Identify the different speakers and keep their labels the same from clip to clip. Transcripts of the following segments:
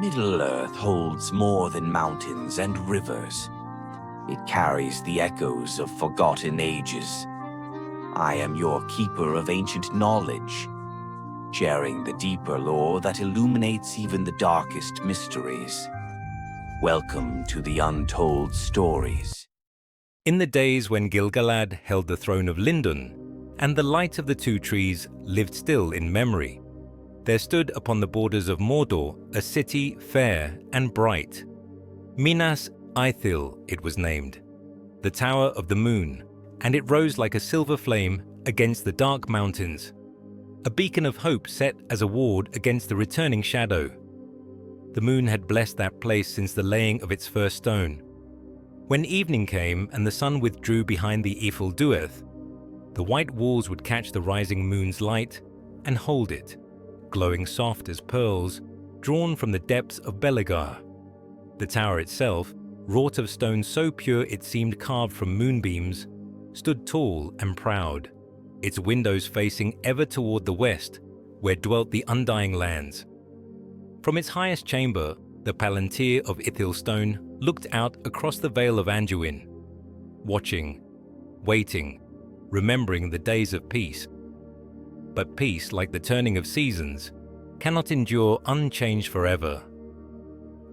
Speaker 1: Middle-earth holds more than mountains and rivers. It carries the echoes of forgotten ages. I am your keeper of ancient knowledge, sharing the deeper lore that illuminates even the darkest mysteries. Welcome to the Untold Stories.
Speaker 2: In the days when Gil-galad held the throne of Lindon, and the light of the two trees lived still in memory, there stood upon the borders of Mordor a city fair and bright. Minas Ithil it was named, the Tower of the Moon, and it rose like a silver flame against the dark mountains, a beacon of hope set as a ward against the returning shadow. The moon had blessed that place since the laying of its first stone. When evening came and the sun withdrew behind the Ifil Dueth, the white walls would catch the rising moon's light and hold it, glowing soft as pearls drawn from the depths of Belegar. The tower itself, wrought of stone so pure it seemed carved from moonbeams, stood tall and proud, its windows facing ever toward the west, where dwelt the undying lands. From its highest chamber, the Palantir of Ithil stone looked out across the Vale of Anduin, watching, waiting, remembering the days of peace. But peace, like the turning of seasons, cannot endure unchanged forever.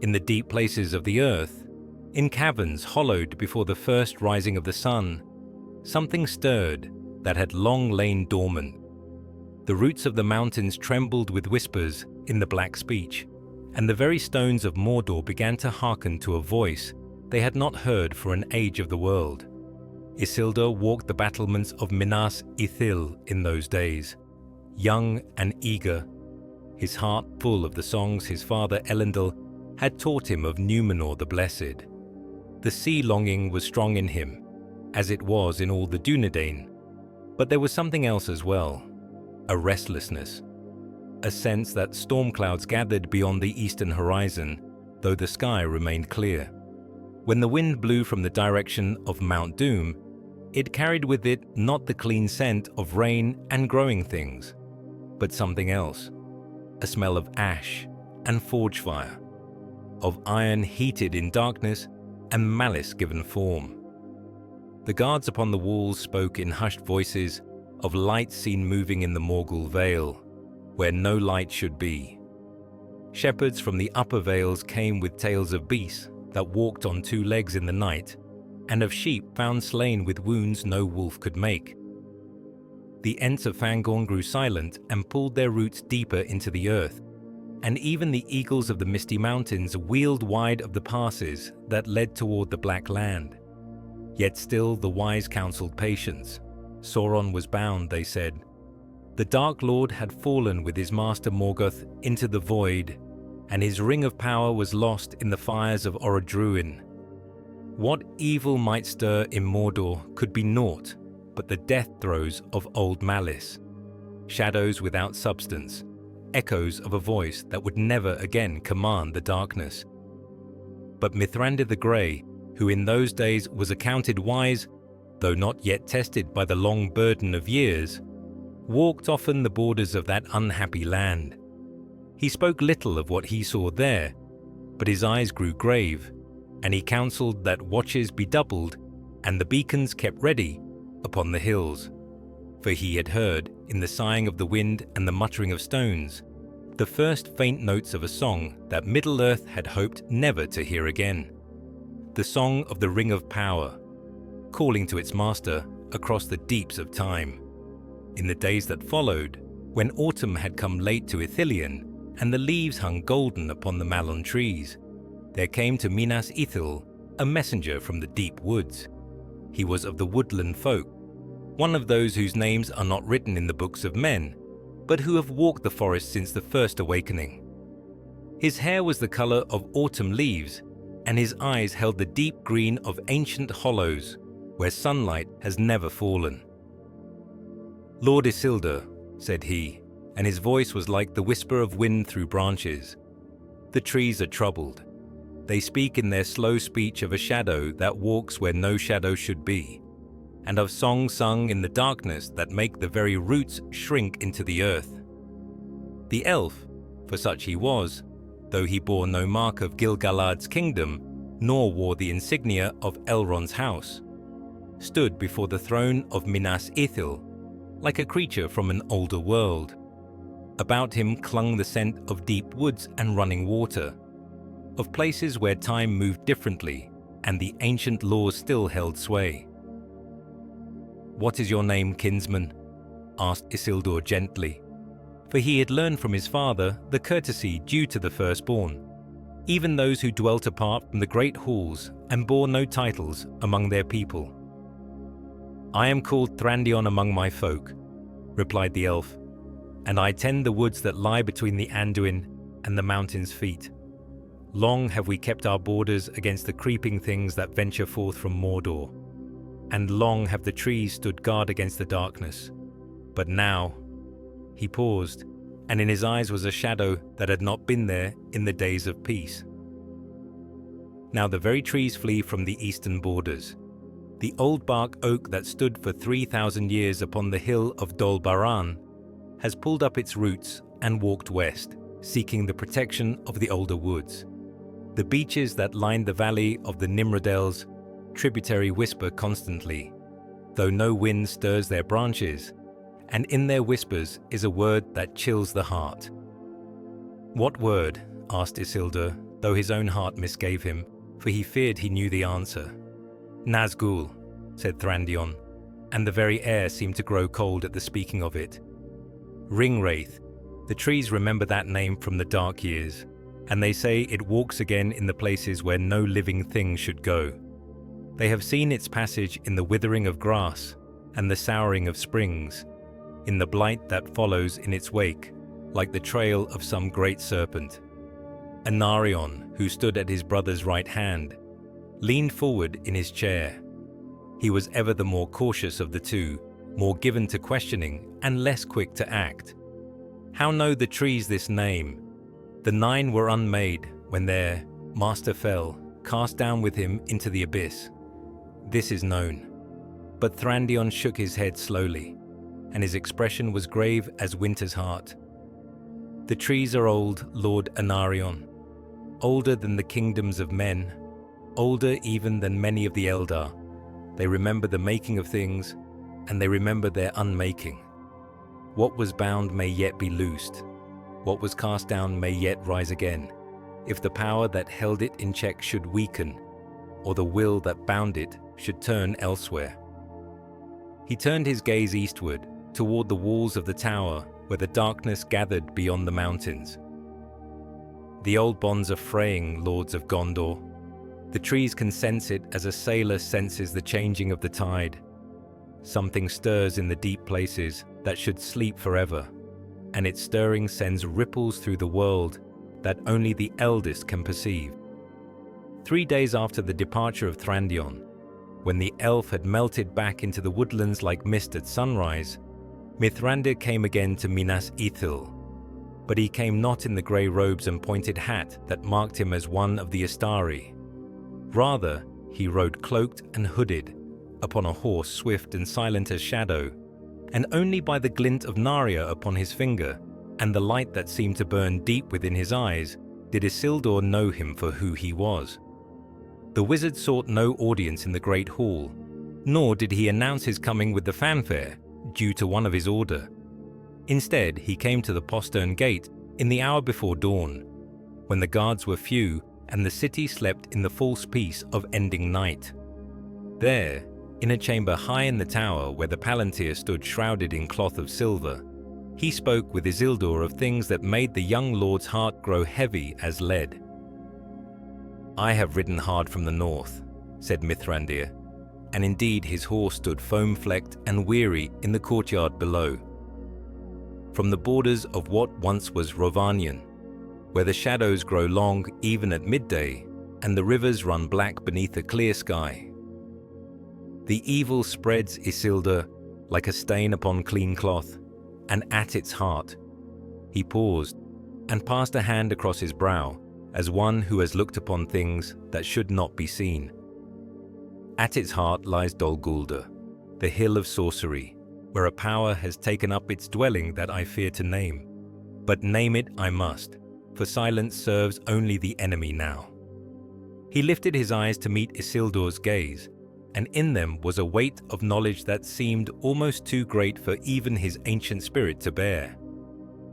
Speaker 2: In the deep places of the earth, in caverns hollowed before the first rising of the sun, something stirred that had long lain dormant. The roots of the mountains trembled with whispers in the black speech, and the very stones of Mordor began to hearken to a voice they had not heard for an age of the world. Isildur walked the battlements of Minas Ithil in those days, young and eager, his heart full of the songs his father Elendil had taught him of Númenor the Blessed. The sea longing was strong in him, as it was in all the Dúnedain, but there was something else as well, a restlessness, a sense that storm clouds gathered beyond the eastern horizon, though the sky remained clear. When the wind blew from the direction of Mount Doom, it carried with it not the clean scent of rain and growing things, but something else, a smell of ash and forge fire, of iron heated in darkness and malice given form. The guards upon the walls spoke in hushed voices of light seen moving in the Morgul Vale, where no light should be. Shepherds from the upper vales came with tales of beasts that walked on two legs in the night, and of sheep found slain with wounds no wolf could make. The Ents of Fangorn grew silent and pulled their roots deeper into the earth, and even the eagles of the misty mountains wheeled wide of the passes that led toward the Black Land. Yet still the wise counseled patience. Sauron was bound, they said. The Dark Lord had fallen with his master Morgoth into the void, and his ring of power was lost in the fires of Orodruin. What evil might stir in Mordor could be naught but the death throes of old malice, shadows without substance, echoes of a voice that would never again command the darkness. But Mithrandir the Grey, who in those days was accounted wise, though not yet tested by the long burden of years, walked often the borders of that unhappy land. He spoke little of what he saw there, but his eyes grew grave, and he counselled that watches be doubled and the beacons kept ready upon the hills. For he had heard, in the sighing of the wind and the muttering of stones, the first faint notes of a song that Middle-earth had hoped never to hear again. The song of the Ring of Power, calling to its master across the deeps of time. In the days that followed, when autumn had come late to Ithilien, and the leaves hung golden upon the malon trees, there came to Minas Ithil a messenger from the deep woods. He was of the woodland folk, one of those whose names are not written in the books of men, but who have walked the forest since the first awakening. His hair was the color of autumn leaves, and his eyes held the deep green of ancient hollows, where sunlight has never fallen. "Lord Isildur," said he, and his voice was like the whisper of wind through branches. "The trees are troubled. They speak in their slow speech of a shadow that walks where no shadow should be, and of songs sung in the darkness that make the very roots shrink into the earth." The elf, for such he was, though he bore no mark of Gil-galad's kingdom, nor wore the insignia of Elrond's house, stood before the throne of Minas Ithil, like a creature from an older world. About him clung the scent of deep woods and running water, of places where time moved differently and the ancient laws still held sway. "What is your name, kinsman?" asked Isildur gently, for he had learned from his father the courtesy due to the firstborn, even those who dwelt apart from the great halls and bore no titles among their people. "I am called Thrandion among my folk," replied the elf, "and I tend the woods that lie between the Anduin and the mountain's feet. Long have we kept our borders against the creeping things that venture forth from Mordor, and long have the trees stood guard against the darkness. But now—" He paused, and in his eyes was a shadow that had not been there in the days of peace. "Now the very trees flee from the eastern borders. The old bark oak that stood for 3,000 years upon the hill of Dol Baran has pulled up its roots and walked west, seeking the protection of the older woods. The beeches that lined the valley of the Nimrodell's tributary whisper constantly, though no wind stirs their branches, and in their whispers is a word that chills the heart." "What word?" asked Isildur, though his own heart misgave him, for he feared he knew the answer. "Nazgûl," said Thrandion, and the very air seemed to grow cold at the speaking of it. "Ringwraith, the trees remember that name from the dark years, and they say it walks again in the places where no living thing should go. They have seen its passage in the withering of grass and the souring of springs, in the blight that follows in its wake, like the trail of some great serpent." Anarion, who stood at his brother's right hand, leaned forward in his chair. He was ever the more cautious of the two, more given to questioning and less quick to act. "How know the trees this name? The 9 were unmade when their master fell, cast down with him into the abyss. This is known." But Thrandion shook his head slowly, and his expression was grave as winter's heart. "The trees are old, Lord Anarion, older than the kingdoms of men, older even than many of the Eldar. They remember the making of things, and they remember their unmaking. What was bound may yet be loosed. What was cast down may yet rise again, if the power that held it in check should weaken, or the will that bound it should turn elsewhere." He turned his gaze eastward, toward the walls of the tower where the darkness gathered beyond the mountains. "The old bonds are fraying, lords of Gondor. The trees can sense it as a sailor senses the changing of the tide. Something stirs in the deep places that should sleep forever, and its stirring sends ripples through the world that only the eldest can perceive." 3 days after the departure of Thrandion, when the elf had melted back into the woodlands like mist at sunrise, Mithrandir came again to Minas Ithil, but he came not in the grey robes and pointed hat that marked him as one of the Astari. Rather, he rode cloaked and hooded, upon a horse swift and silent as shadow, and only by the glint of Narya upon his finger, and the light that seemed to burn deep within his eyes, did Isildur know him for who he was. The wizard sought no audience in the great hall, nor did he announce his coming with the fanfare, due to one of his order. Instead, he came to the postern gate in the hour before dawn, when the guards were few and the city slept in the false peace of ending night. There, in a chamber high in the tower where the palantir stood shrouded in cloth of silver, he spoke with Isildur of things that made the young lord's heart grow heavy as lead. "I have ridden hard from the north," said Mithrandir, and indeed his horse stood foam-flecked and weary in the courtyard below. "From the borders of what once was Rovanion, where the shadows grow long even at midday, and the rivers run black beneath a clear sky. The evil spreads, Isildur, like a stain upon clean cloth, and at its heart—" He paused and passed a hand across his brow, as one who has looked upon things that should not be seen. "At its heart lies Dol Guldur, the hill of sorcery, where a power has taken up its dwelling that I fear to name. But name it I must, for silence serves only the enemy now. He lifted his eyes to meet Isildur's gaze, and in them was a weight of knowledge that seemed almost too great for even his ancient spirit to bear.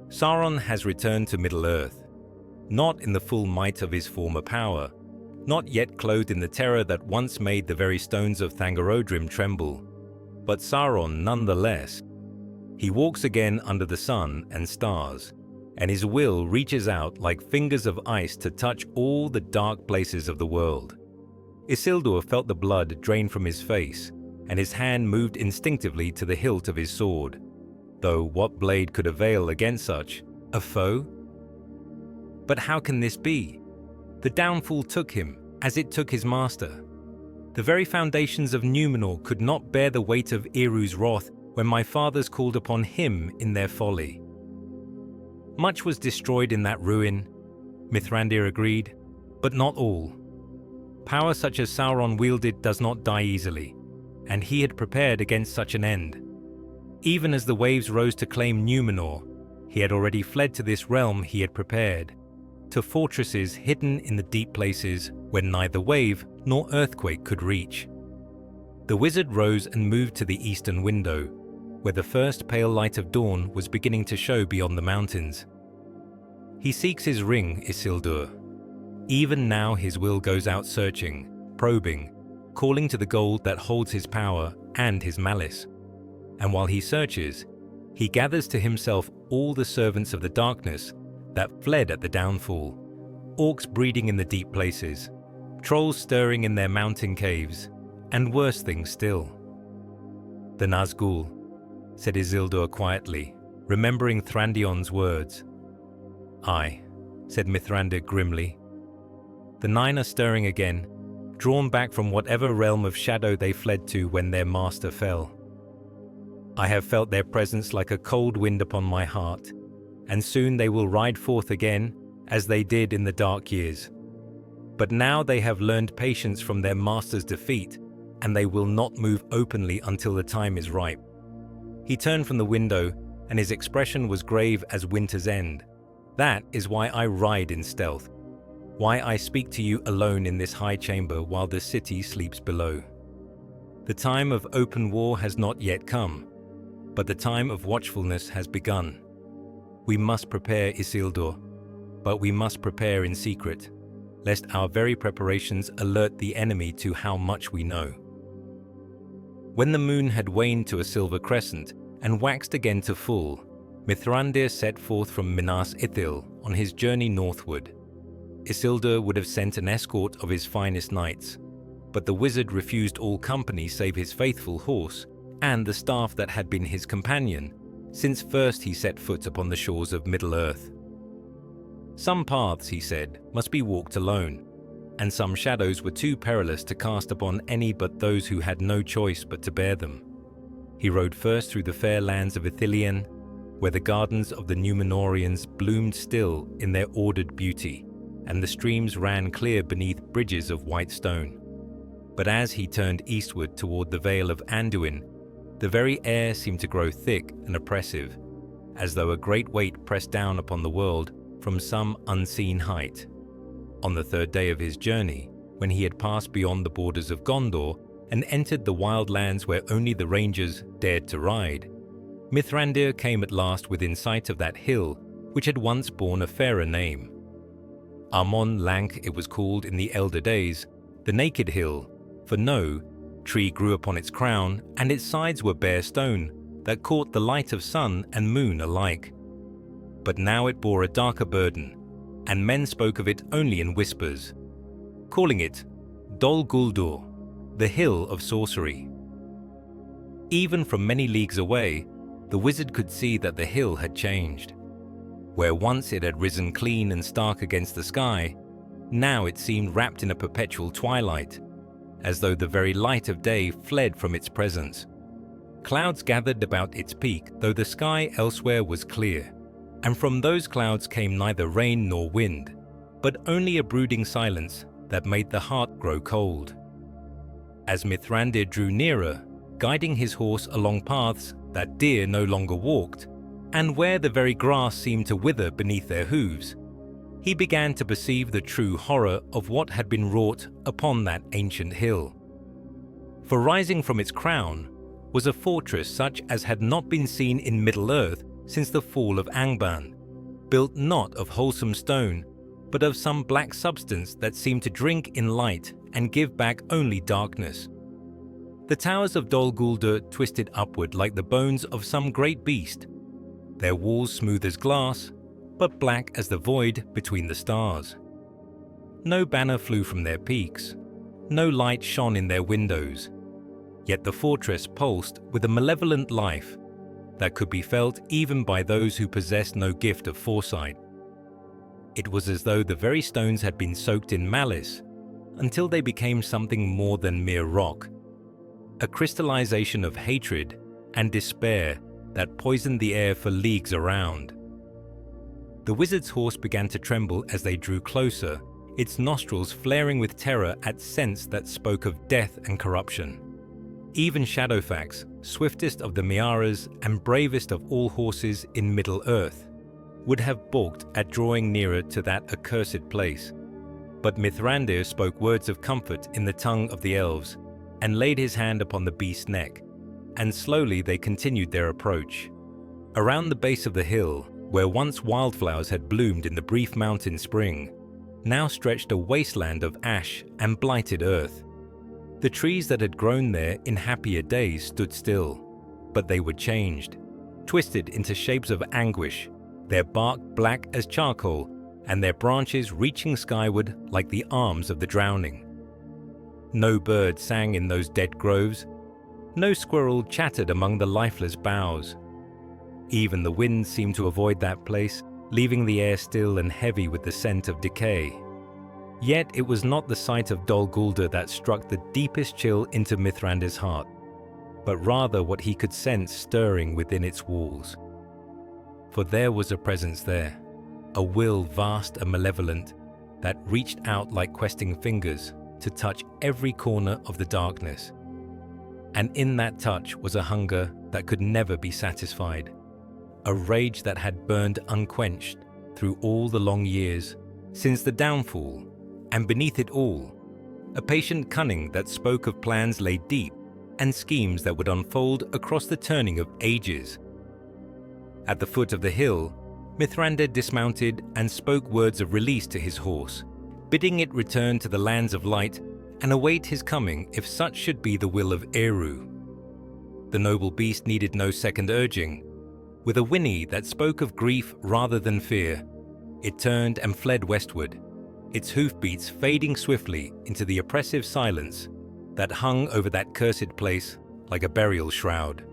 Speaker 2: Sauron has returned to Middle-earth, not in the full might of his former power, not yet clothed in the terror that once made the very stones of Thangorodrim tremble, but Sauron nonetheless. He walks again under the sun and stars, and his will reaches out like fingers of ice to touch all the dark places of the world. Isildur felt the blood drain from his face, and his hand moved instinctively to the hilt of his sword, though what blade could avail against such a foe? But how can this be? The downfall took him, as it took his master. The very foundations of Númenor could not bear the weight of Eru's wrath when my fathers called upon him in their folly. Much was destroyed in that ruin, Mithrandir agreed, but not all. Power such as Sauron wielded does not die easily, and he had prepared against such an end. Even as the waves rose to claim Númenor, he had already fled to this realm he had prepared, to fortresses hidden in the deep places where neither wave nor earthquake could reach. The wizard rose and moved to the eastern window, where the first pale light of dawn was beginning to show beyond the mountains. He seeks his ring, Isildur. Even now his will goes out searching, probing, calling to the gold that holds his power and his malice. And while he searches, he gathers to himself all the servants of the darkness that fled at the downfall, orcs breeding in the deep places, trolls stirring in their mountain caves, and worse things still. The Nazgûl, said Isildur quietly, remembering Thrandion's words. Aye, said Mithrandir grimly. The nine are stirring again, drawn back from whatever realm of shadow they fled to when their master fell. I have felt their presence like a cold wind upon my heart, and soon they will ride forth again, as they did in the dark years. But now they have learned patience from their master's defeat, and they will not move openly until the time is ripe. He turned from the window, and his expression was grave as winter's end. That is why I ride in stealth, why I speak to you alone in this high chamber while the city sleeps below. The time of open war has not yet come, but the time of watchfulness has begun. We must prepare, Isildur, but we must prepare in secret, lest our very preparations alert the enemy to how much we know. When the moon had waned to a silver crescent and waxed again to full, Mithrandir set forth from Minas Ithil on his journey northward. Isildur would have sent an escort of his finest knights, but the wizard refused all company save his faithful horse and the staff that had been his companion since first he set foot upon the shores of Middle-earth. Some paths, he said, must be walked alone, and some shadows were too perilous to cast upon any but those who had no choice but to bear them. He rode first through the fair lands of Ithilien, where the gardens of the Númenorians bloomed still in their ordered beauty, and the streams ran clear beneath bridges of white stone. But as he turned eastward toward the Vale of Anduin, the very air seemed to grow thick and oppressive, as though a great weight pressed down upon the world from some unseen height. On the third day of his journey, when he had passed beyond the borders of Gondor and entered the wild lands where only the rangers dared to ride, Mithrandir came at last within sight of that hill which had once borne a fairer name. Amon Lank it was called in the elder days, the Naked Hill, for no tree grew upon its crown, and its sides were bare stone that caught the light of sun and moon alike. But now it bore a darker burden, and men spoke of it only in whispers, calling it Dol Guldur, the Hill of Sorcery. Even from many leagues away, the wizard could see that the hill had changed. Where once it had risen clean and stark against the sky, now it seemed wrapped in a perpetual twilight, as though the very light of day fled from its presence. Clouds gathered about its peak, though the sky elsewhere was clear, and from those clouds came neither rain nor wind, but only a brooding silence that made the heart grow cold. As Mithrandir drew nearer, guiding his horse along paths that deer no longer walked, and where the very grass seemed to wither beneath their hooves, he began to perceive the true horror of what had been wrought upon that ancient hill. For rising from its crown was a fortress such as had not been seen in Middle-earth since the fall of Angmar, built not of wholesome stone, but of some black substance that seemed to drink in light and give back only darkness. The towers of Dol Guldur twisted upward like the bones of some great beast, their walls smooth as glass, but black as the void between the stars. No banner flew from their peaks, no light shone in their windows, yet the fortress pulsed with a malevolent life that could be felt even by those who possessed no gift of foresight. It was as though the very stones had been soaked in malice until they became something more than mere rock, a crystallization of hatred and despair that poisoned the air for leagues around. The wizard's horse began to tremble as they drew closer, its nostrils flaring with terror at scents that spoke of death and corruption. Even Shadowfax, swiftest of the Miaras and bravest of all horses in Middle-earth, would have balked at drawing nearer to that accursed place. But Mithrandir spoke words of comfort in the tongue of the elves and laid his hand upon the beast's neck, and slowly they continued their approach. Around the base of the hill, where once wildflowers had bloomed in the brief mountain spring, now stretched a wasteland of ash and blighted earth. The trees that had grown there in happier days stood still, but they were changed, twisted into shapes of anguish, their bark black as charcoal, and their branches reaching skyward like the arms of the drowning. No bird sang in those dead groves, no squirrel chattered among the lifeless boughs. Even the wind seemed to avoid that place, leaving the air still and heavy with the scent of decay. Yet it was not the sight of Dol Guldur that struck the deepest chill into Mithrandir's heart, but rather what he could sense stirring within its walls. For there was a presence there, a will vast and malevolent that reached out like questing fingers to touch every corner of the darkness. And in that touch was a hunger that could never be satisfied, a rage that had burned unquenched through all the long years since the downfall, and beneath it all, a patient cunning that spoke of plans laid deep and schemes that would unfold across the turning of ages. At the foot of the hill, Mithrandir dismounted and spoke words of release to his horse, bidding it return to the lands of light and await his coming if such should be the will of Eru. The noble beast needed no second urging. With a whinny that spoke of grief rather than fear, it turned and fled westward, its hoofbeats fading swiftly into the oppressive silence that hung over that cursed place like a burial shroud.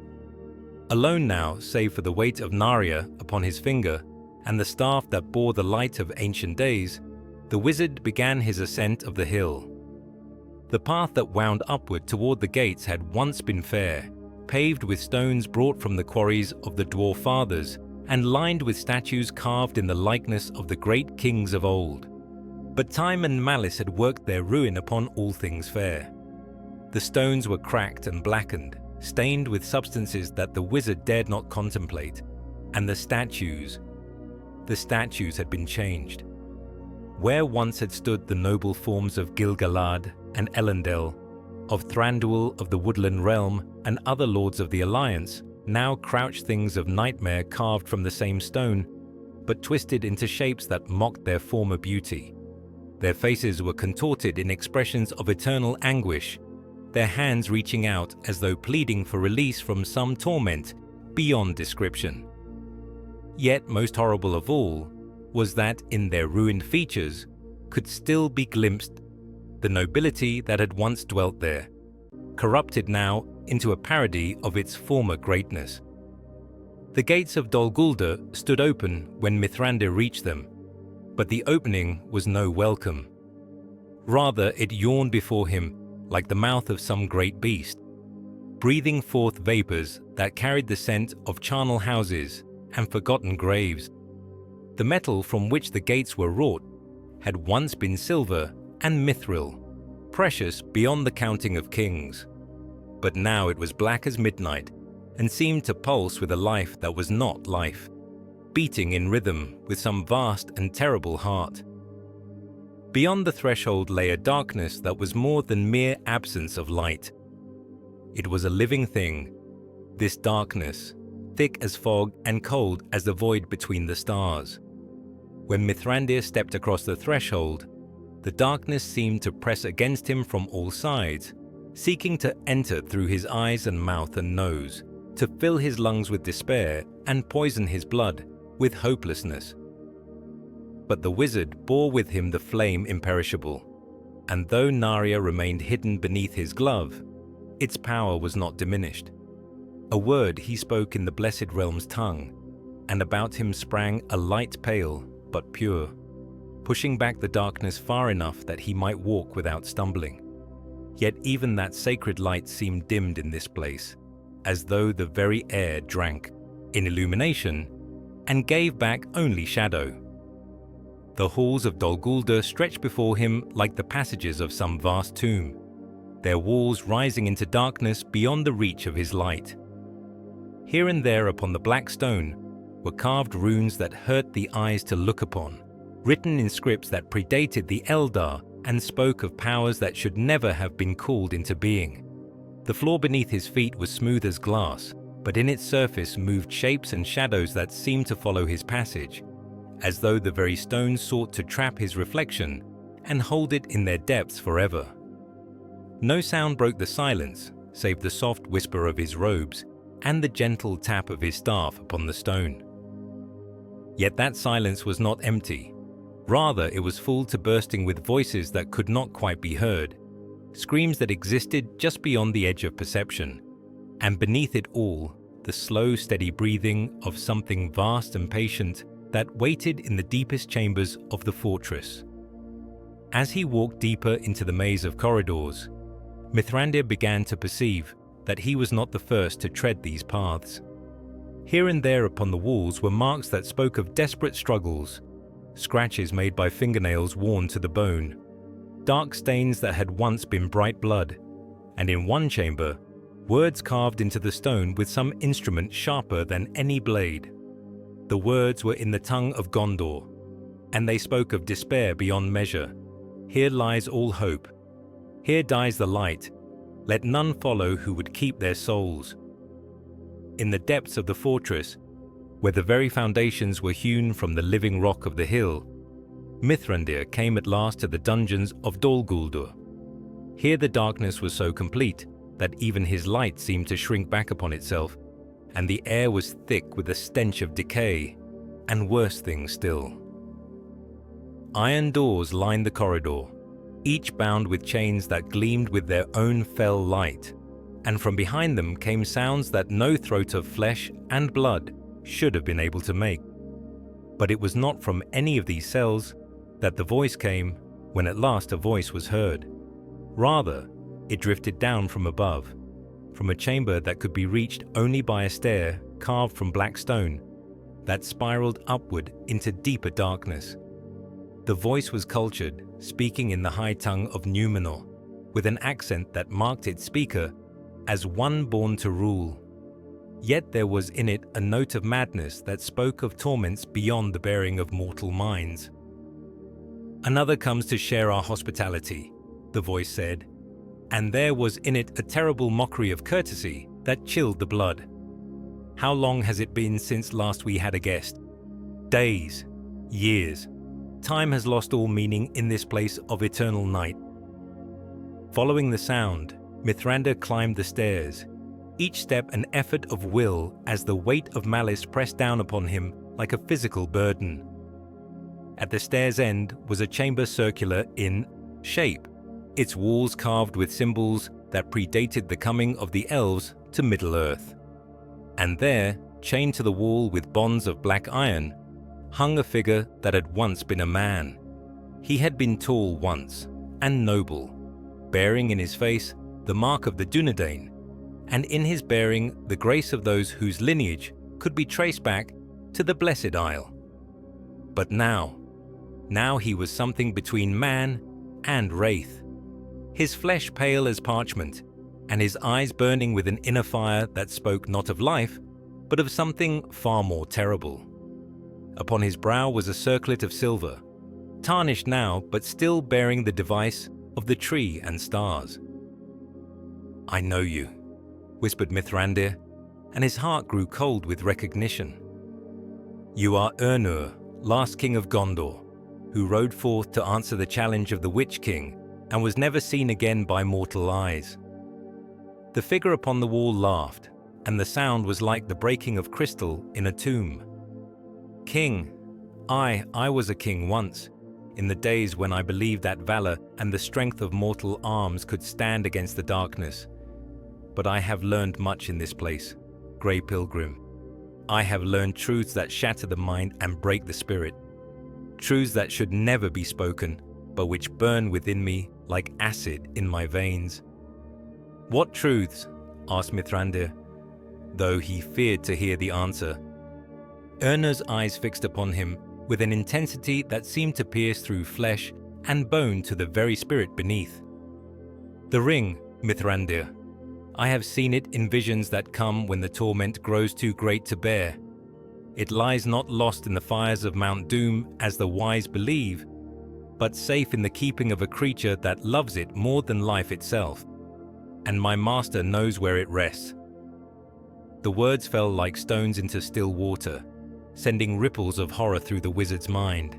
Speaker 2: Alone now, save for the weight of Narya upon his finger and the staff that bore the light of ancient days, the wizard began his ascent of the hill. The path that wound upward toward the gates had once been fair, paved with stones brought from the quarries of the dwarf fathers and lined with statues carved in the likeness of the great kings of old. But time and malice had worked their ruin upon all things fair. The stones were cracked and blackened, stained with substances that the wizard dared not contemplate, and the statues had been changed. Where once had stood the noble forms of Gil-galad and Elendil, of Thranduil of the Woodland Realm and other lords of the Alliance, now crouched things of nightmare carved from the same stone, but twisted into shapes that mocked their former beauty. Their faces were contorted in expressions of eternal anguish, their hands reaching out as though pleading for release from some torment beyond description. Yet most horrible of all was that in their ruined features could still be glimpsed the nobility that had once dwelt there, corrupted now into a parody of its former greatness. The gates of Dol Guldur stood open when Mithrandir reached them, but the opening was no welcome. Rather, it yawned before him like the mouth of some great beast, breathing forth vapors that carried the scent of charnel houses and forgotten graves. The metal from which the gates were wrought had once been silver and mithril, precious beyond the counting of kings. But now it was black as midnight and seemed to pulse with a life that was not life. beating in rhythm with some vast and terrible heart. Beyond the threshold lay a darkness that was more than mere absence of light. It was a living thing, this darkness, thick as fog and cold as the void between the stars. When Mithrandir stepped across the threshold, the darkness seemed to press against him from all sides, seeking to enter through his eyes and mouth and nose, to fill his lungs with despair and poison his blood with hopelessness. But the wizard bore with him the flame imperishable, and though Narya remained hidden beneath his glove, its power was not diminished. A word he spoke in the Blessed Realm's tongue, and about him sprang a light pale but pure, pushing back the darkness far enough that he might walk without stumbling. Yet even that sacred light seemed dimmed in this place, as though the very air drank in illumination and gave back only shadow. The halls of Dol Guldur stretched before him like the passages of some vast tomb, their walls rising into darkness beyond the reach of his light. Here and there upon the black stone were carved runes that hurt the eyes to look upon, written in scripts that predated the Eldar and spoke of powers that should never have been called into being. The floor beneath his feet was smooth as glass, but in its surface moved shapes and shadows that seemed to follow his passage, as though the very stones sought to trap his reflection and hold it in their depths forever. No sound broke the silence, save the soft whisper of his robes and the gentle tap of his staff upon the stone. Yet that silence was not empty. Rather, it was full to bursting with voices that could not quite be heard, screams that existed just beyond the edge of perception, and beneath it all, the slow, steady breathing of something vast and patient that waited in the deepest chambers of the fortress. As he walked deeper into the maze of corridors, Mithrandir began to perceive that he was not the first to tread these paths. Here and there upon the walls were marks that spoke of desperate struggles, scratches made by fingernails worn to the bone, dark stains that had once been bright blood, and in one chamber, words carved into the stone with some instrument sharper than any blade. The words were in the tongue of Gondor, and they spoke of despair beyond measure. Here lies all hope. Here dies the light. Let none follow who would keep their souls. In the depths of the fortress, where the very foundations were hewn from the living rock of the hill, Mithrandir came at last to the dungeons of Dol Guldur. Here the darkness was so complete that even his light seemed to shrink back upon itself, and the air was thick with the stench of decay, and worse things still. Iron doors lined the corridor, each bound with chains that gleamed with their own fell light, and from behind them came sounds that no throat of flesh and blood should have been able to make. But it was not from any of these cells that the voice came when at last a voice was heard. Rather, it drifted down from above, from a chamber that could be reached only by a stair carved from black stone that spiraled upward into deeper darkness. The voice was cultured, speaking in the high tongue of Numenor, with an accent that marked its speaker as one born to rule. Yet there was in it a note of madness that spoke of torments beyond the bearing of mortal minds. "Another comes to share our hospitality," the voice said, and there was in it a terrible mockery of courtesy that chilled the blood. "How long has it been since last we had a guest? Days, years. Time has lost all meaning in this place of eternal night." Following the sound, Mithrandir climbed the stairs, each step an effort of will as the weight of malice pressed down upon him like a physical burden. At the stair's end was a chamber circular in shape, its walls carved with symbols that predated the coming of the elves to Middle-earth. And there, chained to the wall with bonds of black iron, hung a figure that had once been a man. He had been tall once, and noble, bearing in his face the mark of the Dunedain, and in his bearing the grace of those whose lineage could be traced back to the Blessed Isle. But now he was something between man and wraith, his flesh pale as parchment, and his eyes burning with an inner fire that spoke not of life, but of something far more terrible. Upon his brow was a circlet of silver, tarnished now but still bearing the device of the tree and stars. "I know you," whispered Mithrandir, and his heart grew cold with recognition. "You are Ernur, last king of Gondor, who rode forth to answer the challenge of the Witch-king and was never seen again by mortal eyes." The figure upon the wall laughed, and the sound was like the breaking of crystal in a tomb. "King, I was a king once, in the days when I believed that valor and the strength of mortal arms could stand against the darkness. But I have learned much in this place, Grey Pilgrim. I have learned truths that shatter the mind and break the spirit. Truths that should never be spoken, but which burn within me like acid in my veins." "What truths?" asked Mithrandir, though he feared to hear the answer. Ernur's eyes fixed upon him with an intensity that seemed to pierce through flesh and bone to the very spirit beneath. "The ring, Mithrandir. I have seen it in visions that come when the torment grows too great to bear. It lies not lost in the fires of Mount Doom, as the wise believe, but safe in the keeping of a creature that loves it more than life itself. And my master knows where it rests." The words fell like stones into still water, sending ripples of horror through the wizard's mind.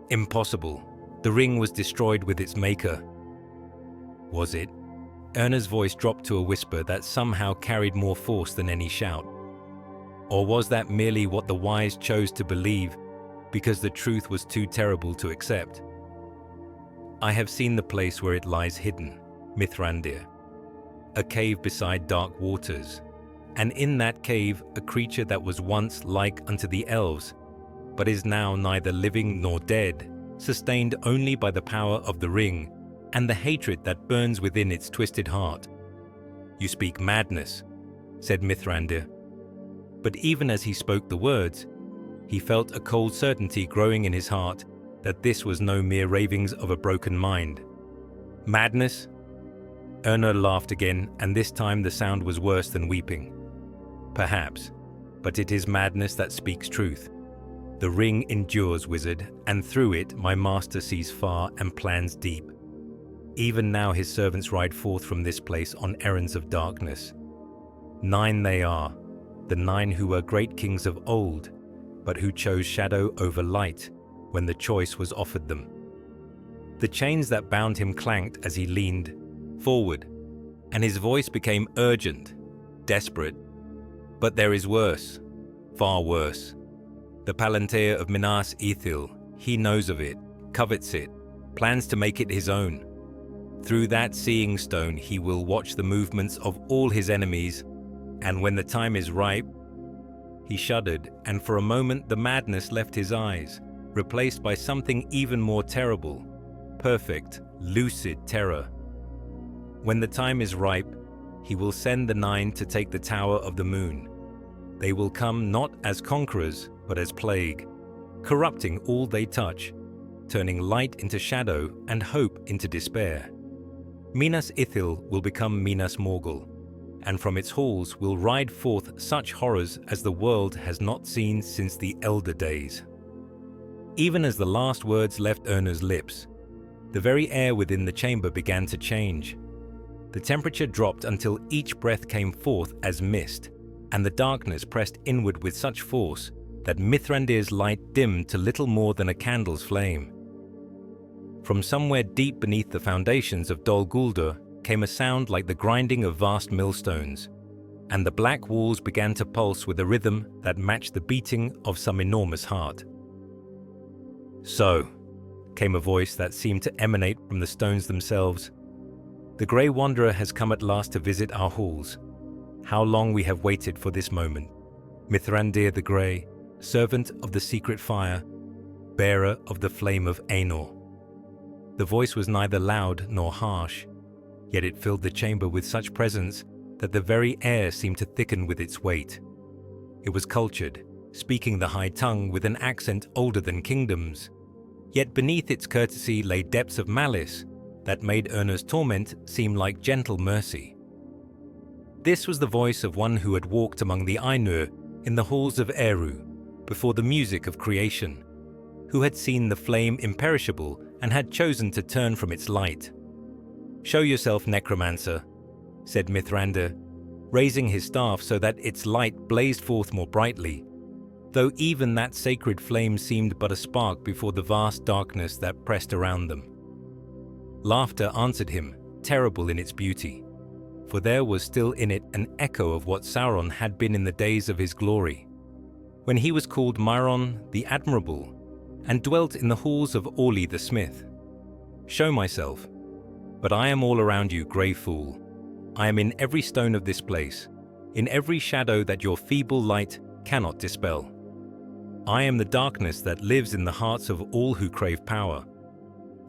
Speaker 2: Impossible. The ring was destroyed with its maker. Was it? Ernur's voice dropped to a whisper that somehow carried more force than any shout. Or was that merely what the wise chose to believe because the truth was too terrible to accept? "I have seen the place where it lies hidden, Mithrandir. A cave beside dark waters, and in that cave a creature that was once like unto the elves, but is now neither living nor dead, sustained only by the power of the ring and the hatred that burns within its twisted heart." "You speak madness," said Mithrandir. But even as he spoke the words, he felt a cold certainty growing in his heart that this was no mere ravings of a broken mind. "Madness?" Ernur laughed again, and this time the sound was worse than weeping. "Perhaps, but it is madness that speaks truth. The ring endures, wizard, and through it my master sees far and plans deep. Even now his servants ride forth from this place on errands of darkness. 9 they are, the 9 who were great kings of old, but who chose shadow over light when the choice was offered them." The chains that bound him clanked as he leaned forward, and his voice became urgent, desperate. "But there is worse, far worse. The Palantir of Minas Ithil, he knows of it, covets it, plans to make it his own. Through that seeing stone he will watch the movements of all his enemies, and when the time is ripe..." He shuddered, and for a moment the madness left his eyes, replaced by something even more terrible, perfect, lucid terror. "When the time is ripe, he will send the 9 to take the Tower of the Moon. They will come not as conquerors, but as plague, corrupting all they touch, turning light into shadow and hope into despair. Minas Ithil will become Minas Morgul, and from its halls will ride forth such horrors as the world has not seen since the elder days." Even as the last words left Ernur's lips, the very air within the chamber began to change. The temperature dropped until each breath came forth as mist, and the darkness pressed inward with such force that Mithrandir's light dimmed to little more than a candle's flame. From somewhere deep beneath the foundations of Dol Guldur came a sound like the grinding of vast millstones, and the black walls began to pulse with a rhythm that matched the beating of some enormous heart. "So," came a voice that seemed to emanate from the stones themselves, "the Grey Wanderer has come at last to visit our halls. How long we have waited for this moment. Mithrandir the Grey, servant of the secret fire, bearer of the flame of Ainur." The voice was neither loud nor harsh, yet it filled the chamber with such presence that the very air seemed to thicken with its weight. It was cultured, speaking the high tongue with an accent older than kingdoms, yet beneath its courtesy lay depths of malice that made Ernur's torment seem like gentle mercy. This was the voice of one who had walked among the Ainur in the halls of Eru, before the music of creation, who had seen the flame imperishable and had chosen to turn from its light. "Show yourself, necromancer," said Mithrandir, raising his staff so that its light blazed forth more brightly, though even that sacred flame seemed but a spark before the vast darkness that pressed around them. Laughter answered him, terrible in its beauty, for there was still in it an echo of what Sauron had been in the days of his glory, when he was called Mairon the Admirable, and dwelt in the halls of Orly the Smith. "Show myself, but I am all around you, grey fool. I am in every stone of this place, in every shadow that your feeble light cannot dispel. I am the darkness that lives in the hearts of all who crave power,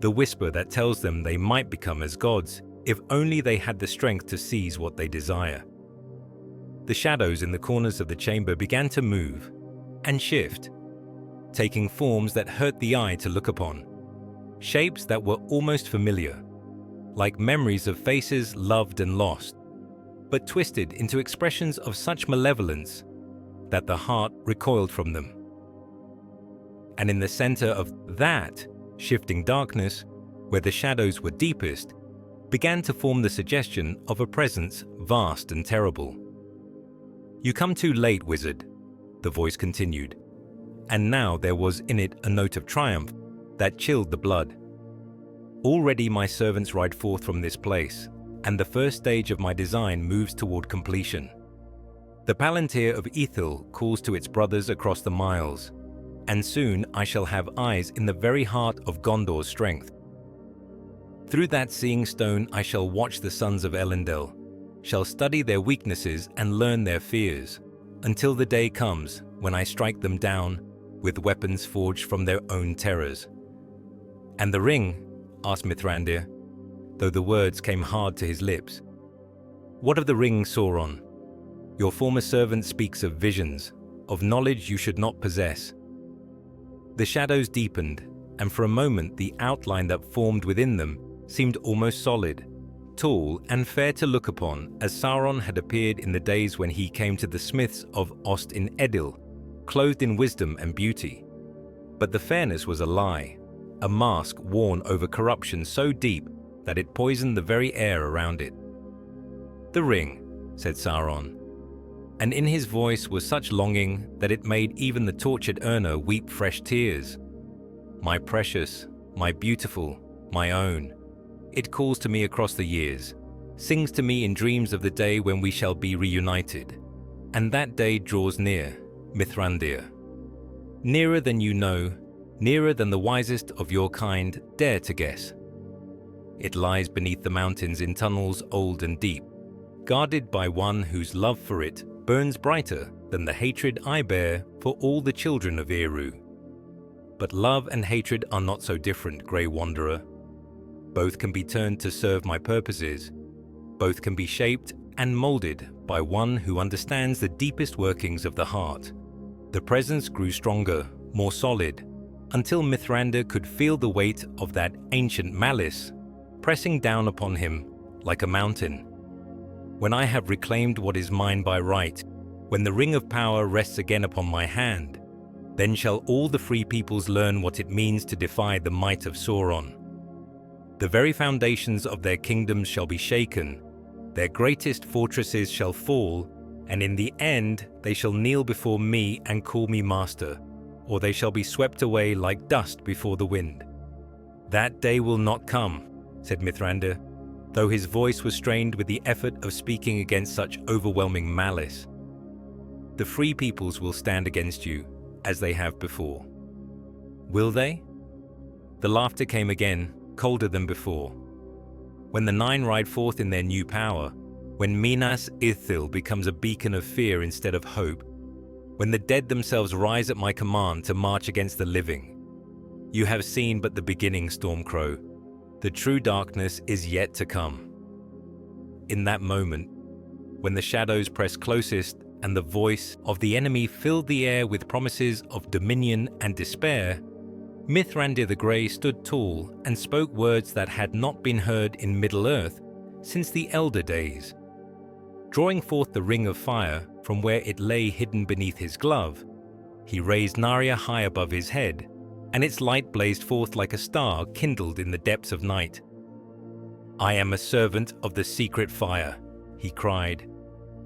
Speaker 2: the whisper that tells them they might become as gods if only they had the strength to seize what they desire." The shadows in the corners of the chamber began to move and shift, taking forms that hurt the eye to look upon, shapes that were almost familiar, like memories of faces loved and lost, but twisted into expressions of such malevolence that the heart recoiled from them. And in the center of that shifting darkness, where the shadows were deepest, began to form the suggestion of a presence vast and terrible. "You come too late, wizard," the voice continued, and now there was in it a note of triumph that chilled the blood. "Already my servants ride forth from this place, and the first stage of my design moves toward completion. The Palantir of Ithil calls to its brothers across the miles, and soon I shall have eyes in the very heart of Gondor's strength. Through that seeing stone I shall watch the sons of Elendil, shall study their weaknesses and learn their fears, until the day comes when I strike them down with weapons forged from their own terrors." "And the ring?" asked Mithrandir, though the words came hard to his lips. "What of the ring, Sauron? Your former servant speaks of visions, of knowledge you should not possess." The shadows deepened, and for a moment the outline that formed within them seemed almost solid, tall and fair to look upon, as Sauron had appeared in the days when he came to the smiths of Ost-in-Edil, clothed in wisdom and beauty. But the fairness was a lie, a mask worn over corruption so deep that it poisoned the very air around it. "The ring," said Sauron, and in his voice was such longing that it made even the tortured Urna weep fresh tears. "My precious, my beautiful, my own. It calls to me across the years, sings to me in dreams of the day when we shall be reunited. And that day draws near, Mithrandir. Nearer than you know, nearer than the wisest of your kind dare to guess. It lies beneath the mountains in tunnels old and deep, guarded by one whose love for it burns brighter than the hatred I bear for all the children of Eru. But love and hatred are not so different, Grey Wanderer. Both can be turned to serve my purposes. Both can be shaped and molded by one who understands the deepest workings of the heart." The presence grew stronger, more solid, until Mithrandir could feel the weight of that ancient malice pressing down upon him like a mountain. "When I have reclaimed what is mine by right, when the ring of power rests again upon my hand, then shall all the free peoples learn what it means to defy the might of Sauron. The very foundations of their kingdoms shall be shaken, their greatest fortresses shall fall, and in the end they shall kneel before me and call me master, or they shall be swept away like dust before the wind." "That day will not come," said Mithrandir, though his voice was strained with the effort of speaking against such overwhelming malice. "The free peoples will stand against you, as they have before." "Will they?" The laughter came again, colder than before. "When the Nine ride forth in their new power, when Minas Ithil becomes a beacon of fear instead of hope, when the dead themselves rise at my command to march against the living. You have seen but the beginning, Stormcrow. The true darkness is yet to come." In that moment, when the shadows pressed closest and the voice of the enemy filled the air with promises of dominion and despair, Mithrandir the Grey stood tall and spoke words that had not been heard in Middle-earth since the Elder days. Drawing forth the ring of fire from where it lay hidden beneath his glove, He raised Narya high above his head, and its light blazed forth like a star kindled in the depths of night. "I am a servant of the secret fire," he cried,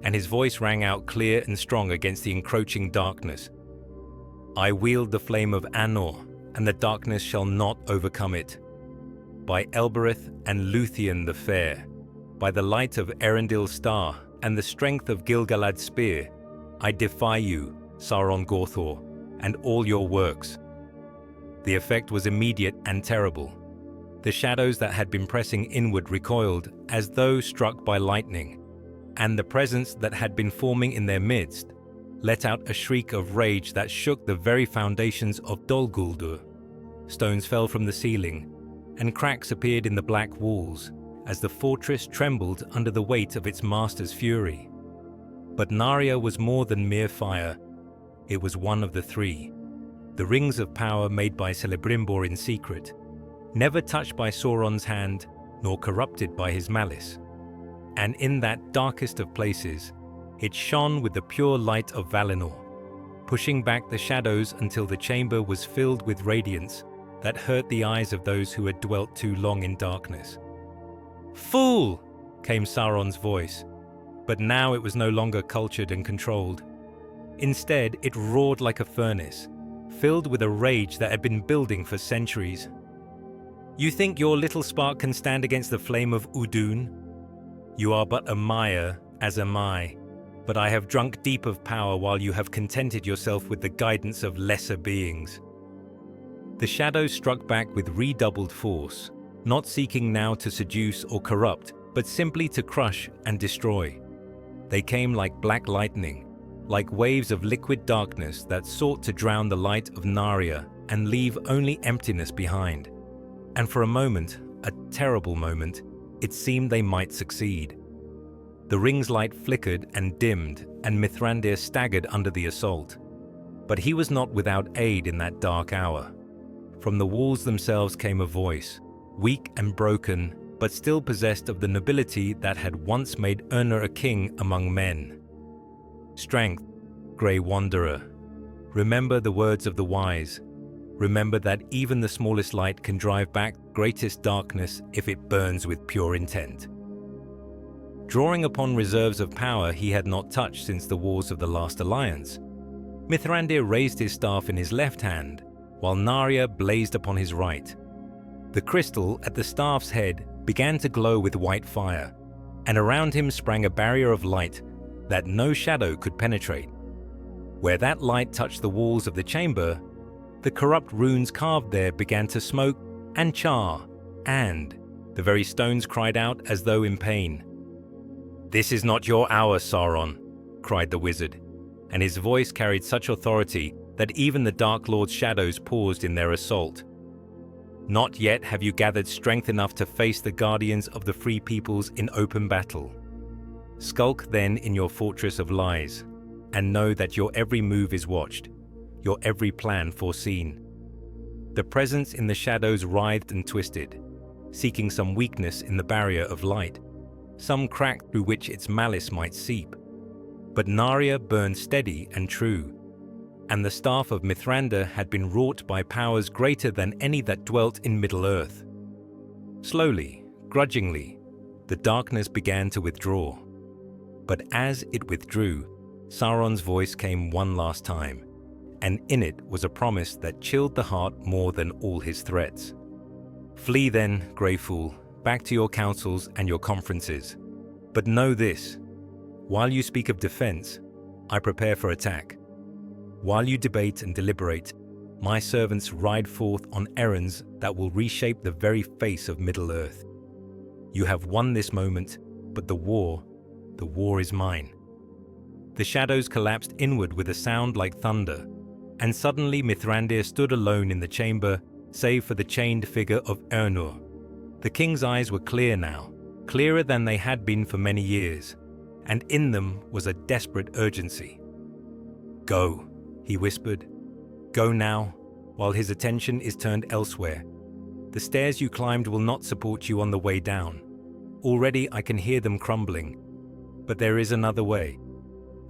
Speaker 2: and his voice rang out clear and strong against the encroaching darkness. "I wield the flame of Anor, and the darkness shall not overcome it. By Elbereth and Luthien the Fair, by the light of Erendil's star and the strength of Gil-galad's spear, I defy you, Sauron Gorthor, and all your works." The effect was immediate and terrible. The shadows that had been pressing inward recoiled as though struck by lightning, and the presence that had been forming in their midst let out a shriek of rage that shook the very foundations of Dol Guldur. Stones fell from the ceiling, and cracks appeared in the black walls as the fortress trembled under the weight of its master's fury. But Narya was more than mere fire. It was one of the three, the rings of power made by Celebrimbor in secret, never touched by Sauron's hand nor corrupted by his malice. And in that darkest of places, it shone with the pure light of Valinor, pushing back the shadows until the chamber was filled with radiance that hurt the eyes of those who had dwelt too long in darkness. "Fool!" came Sauron's voice, but now it was no longer cultured and controlled. Instead, it roared like a furnace, filled with a rage that had been building for centuries. "You think your little spark can stand against the flame of Udun? You are but a mire, as am I, but I have drunk deep of power while you have contented yourself with the guidance of lesser beings." The shadows struck back with redoubled force, not seeking now to seduce or corrupt, but simply to crush and destroy. They came like black lightning, like waves of liquid darkness that sought to drown the light of Narya and leave only emptiness behind. And for a moment, a terrible moment, it seemed they might succeed. The ring's light flickered and dimmed, and Mithrandir staggered under the assault. But he was not without aid in that dark hour. From the walls themselves came a voice, weak and broken, but still possessed of the nobility that had once made Urnur a king among men. "Strength, Grey Wanderer. Remember the words of the wise. Remember that even the smallest light can drive back greatest darkness if it burns with pure intent." Drawing upon reserves of power he had not touched since the wars of the last alliance, Mithrandir raised his staff in his left hand, while Narya blazed upon his right. The crystal at the staff's head began to glow with white fire, and around him sprang a barrier of light that no shadow could penetrate. Where that light touched the walls of the chamber, the corrupt runes carved there began to smoke and char, and the very stones cried out as though in pain. "This is not your hour, Sauron," cried the wizard, and his voice carried such authority that even the Dark Lord's shadows paused in their assault. "Not yet have you gathered strength enough to face the guardians of the free peoples in open battle. Skulk then in your fortress of lies, and know that your every move is watched, your every plan foreseen." The presence in the shadows writhed and twisted, seeking some weakness in the barrier of light, some crack through which its malice might seep. But Narya burned steady and true, and the staff of Mithrandir had been wrought by powers greater than any that dwelt in Middle-earth. Slowly, grudgingly, the darkness began to withdraw. But as it withdrew, Sauron's voice came one last time, and in it was a promise that chilled the heart more than all his threats. "Flee then, Grey Fool, back to your councils and your conferences. But know this, while you speak of defense, I prepare for attack. While you debate and deliberate, my servants ride forth on errands that will reshape the very face of Middle-earth. You have won this moment, but the war is mine." The shadows collapsed inward with a sound like thunder, and suddenly Mithrandir stood alone in the chamber, save for the chained figure of Urnur. The king's eyes were clear now, clearer than they had been for many years, and in them was a desperate urgency. "Go," he whispered. "Go now, while his attention is turned elsewhere. The stairs you climbed will not support you on the way down. Already I can hear them crumbling. But there is another way,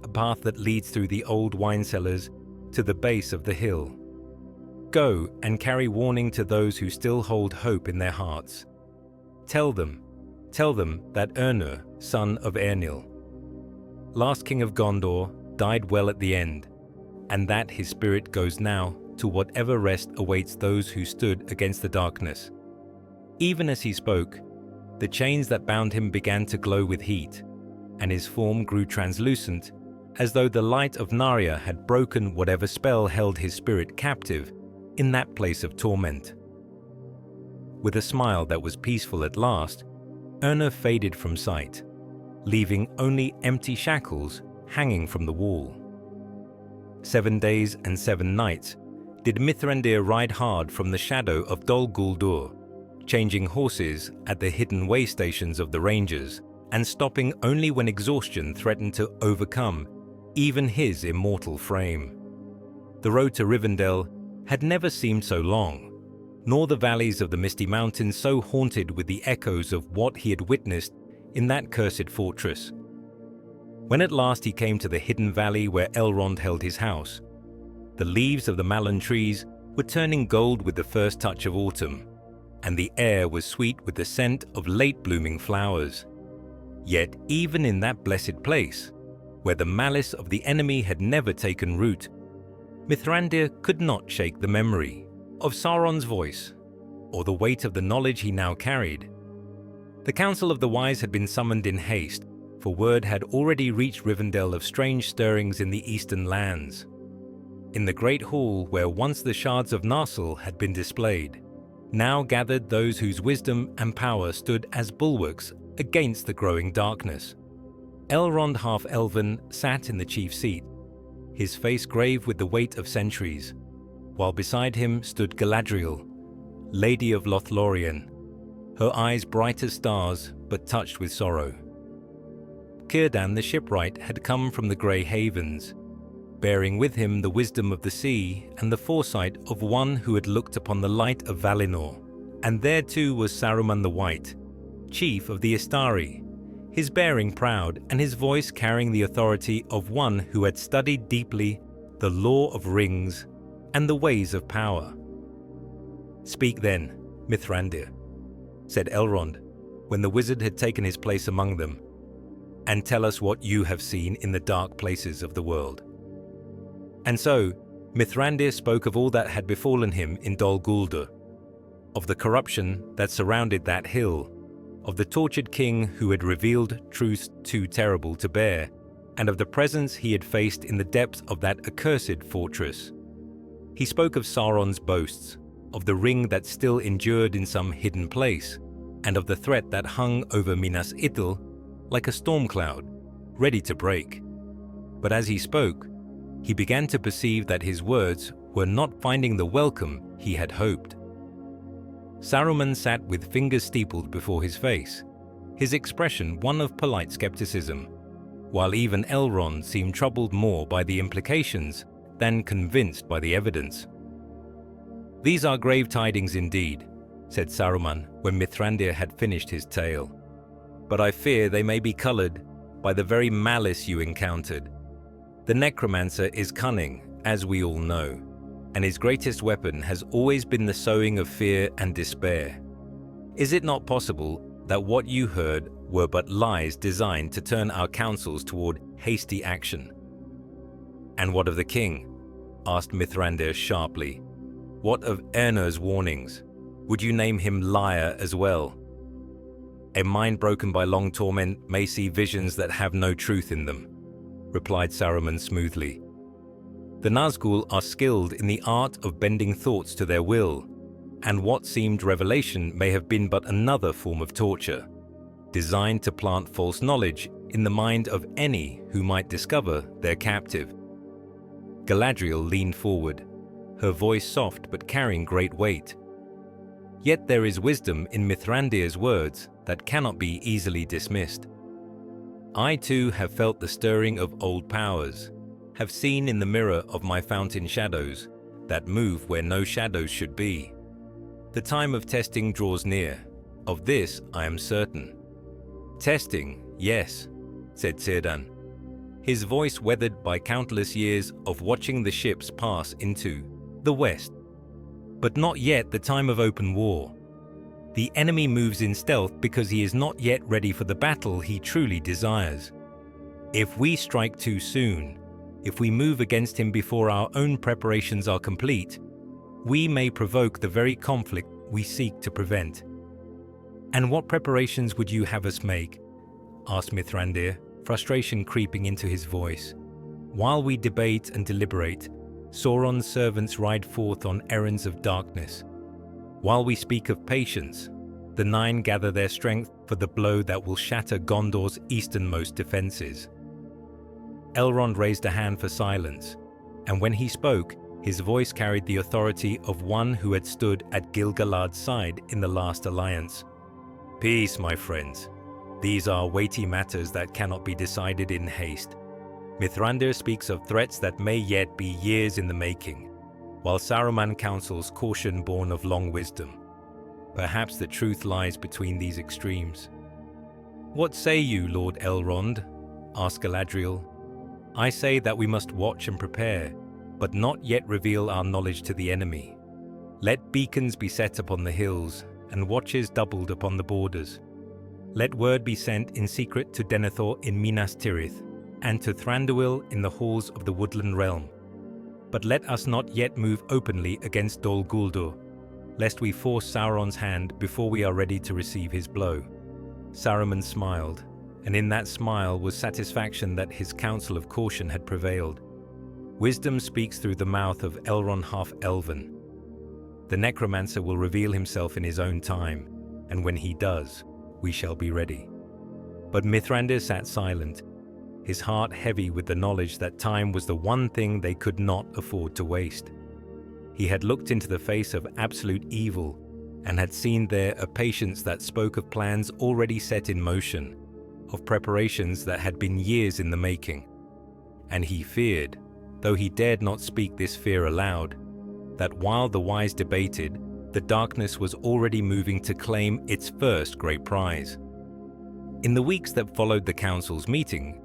Speaker 2: a path that leads through the old wine cellars to the base of the hill. Go and carry warning to those who still hold hope in their hearts. Tell them that Ernur, son of Eärnil, last king of Gondor, died well at the end, and that his spirit goes now to whatever rest awaits those who stood against the darkness. Even as he spoke, the chains that bound him began to glow with heat, and his form grew translucent, as though the light of Narya had broken whatever spell held his spirit captive in that place of torment. With a smile that was peaceful at last, Ernur faded from sight, leaving only empty shackles hanging from the wall. 7 days and 7 nights did Mithrandir ride hard from the shadow of Dol Guldur, changing horses at the hidden way stations of the rangers and stopping only when exhaustion threatened to overcome even his immortal frame. The road to Rivendell had never seemed so long, nor the valleys of the Misty Mountains so haunted with the echoes of what he had witnessed in that cursed fortress. When at last he came to the hidden valley where Elrond held his house, the leaves of the Malon trees were turning gold with the first touch of autumn, and the air was sweet with the scent of late-blooming flowers. Yet even in that blessed place, where the malice of the enemy had never taken root, Mithrandir could not shake the memory of Sauron's voice, or the weight of the knowledge he now carried. The Council of the Wise had been summoned in haste, for word had already reached Rivendell of strange stirrings in the eastern lands. In the great hall where once the shards of Narsil had been displayed, now gathered those whose wisdom and power stood as bulwarks against the growing darkness. Elrond half-elven sat in the chief seat, his face grave with the weight of centuries, while beside him stood Galadriel, Lady of Lothlorien, her eyes bright as stars but touched with sorrow. Círdan the shipwright had come from the Grey Havens, bearing with him the wisdom of the sea and the foresight of one who had looked upon the light of Valinor. And there too was Saruman the White, chief of the Istari, his bearing proud and his voice carrying the authority of one who had studied deeply the law of rings and the ways of power. "Speak then, Mithrandir," said Elrond, when the wizard had taken his place among them, "and tell us what you have seen in the dark places of the world." And so Mithrandir spoke of all that had befallen him in Dol Guldur, of the corruption that surrounded that hill, of the tortured king who had revealed truths too terrible to bear, and of the presence he had faced in the depths of that accursed fortress. He spoke of Sauron's boasts, of the ring that still endured in some hidden place, and of the threat that hung over Minas Ithil like a storm cloud, ready to break. But as he spoke, he began to perceive that his words were not finding the welcome he had hoped. Saruman sat with fingers steepled before his face, his expression one of polite skepticism, while even Elrond seemed troubled more by the implications than convinced by the evidence. "These are grave tidings indeed," said Saruman when Mithrandir had finished his tale. "But I fear they may be colored by the very malice you encountered. The necromancer is cunning, as we all know, and his greatest weapon has always been the sowing of fear and despair. Is it not possible that what you heard were but lies designed to turn our councils toward hasty action?" "And what of the king?" asked Mithrandir sharply. "What of Ernur's warnings? Would you name him liar as well? A mind broken by long torment may see visions that have no truth in them," replied Saruman smoothly. "The Nazgûl are skilled in the art of bending thoughts to their will, and what seemed revelation may have been but another form of torture, designed to plant false knowledge in the mind of any who might discover their captive." Galadriel leaned forward, her voice soft but carrying great weight. "Yet there is wisdom in Mithrandir's words that cannot be easily dismissed. I too have felt the stirring of old powers, have seen in the mirror of my fountain shadows that move where no shadows should be. The time of testing draws near, of this I am certain." "Testing, yes," said Círdan, his voice weathered by countless years of watching the ships pass into the west. But not yet the time of open war. The enemy moves in stealth because he is not yet ready for the battle he truly desires. If we strike too soon, if we move against him before our own preparations are complete, we may provoke the very conflict we seek to prevent. "And what preparations would you have us make?" asked Mithrandir, frustration creeping into his voice. "While we debate and deliberate, Sauron's servants ride forth on errands of darkness. While we speak of patience, the Nine gather their strength for the blow that will shatter Gondor's easternmost defenses." Elrond raised a hand for silence, and when he spoke, his voice carried the authority of one who had stood at Gil-galad's side in the last alliance. "Peace, my friends. These are weighty matters that cannot be decided in haste. Mithrandir speaks of threats that may yet be years in the making, while Saruman counsels caution born of long wisdom. Perhaps the truth lies between these extremes." "What say you, Lord Elrond?" asked Galadriel. "I say that we must watch and prepare, but not yet reveal our knowledge to the enemy. Let beacons be set upon the hills, and watches doubled upon the borders. Let word be sent in secret to Denethor in Minas Tirith, and to Thranduil in the halls of the woodland realm. But let us not yet move openly against Dol Guldur, lest we force Sauron's hand before we are ready to receive his blow." Saruman smiled, and in that smile was satisfaction that his counsel of caution had prevailed. Wisdom speaks through the mouth of Elrond half-elven. The necromancer will reveal himself in his own time, and when he does, we shall be ready. But Mithrandir sat silent, his heart heavy with the knowledge that time was the one thing they could not afford to waste. He had looked into the face of absolute evil and had seen there a patience that spoke of plans already set in motion, of preparations that had been years in the making. And he feared, though he dared not speak this fear aloud, that while the wise debated, the darkness was already moving to claim its first great prize. In the weeks that followed the council's meeting,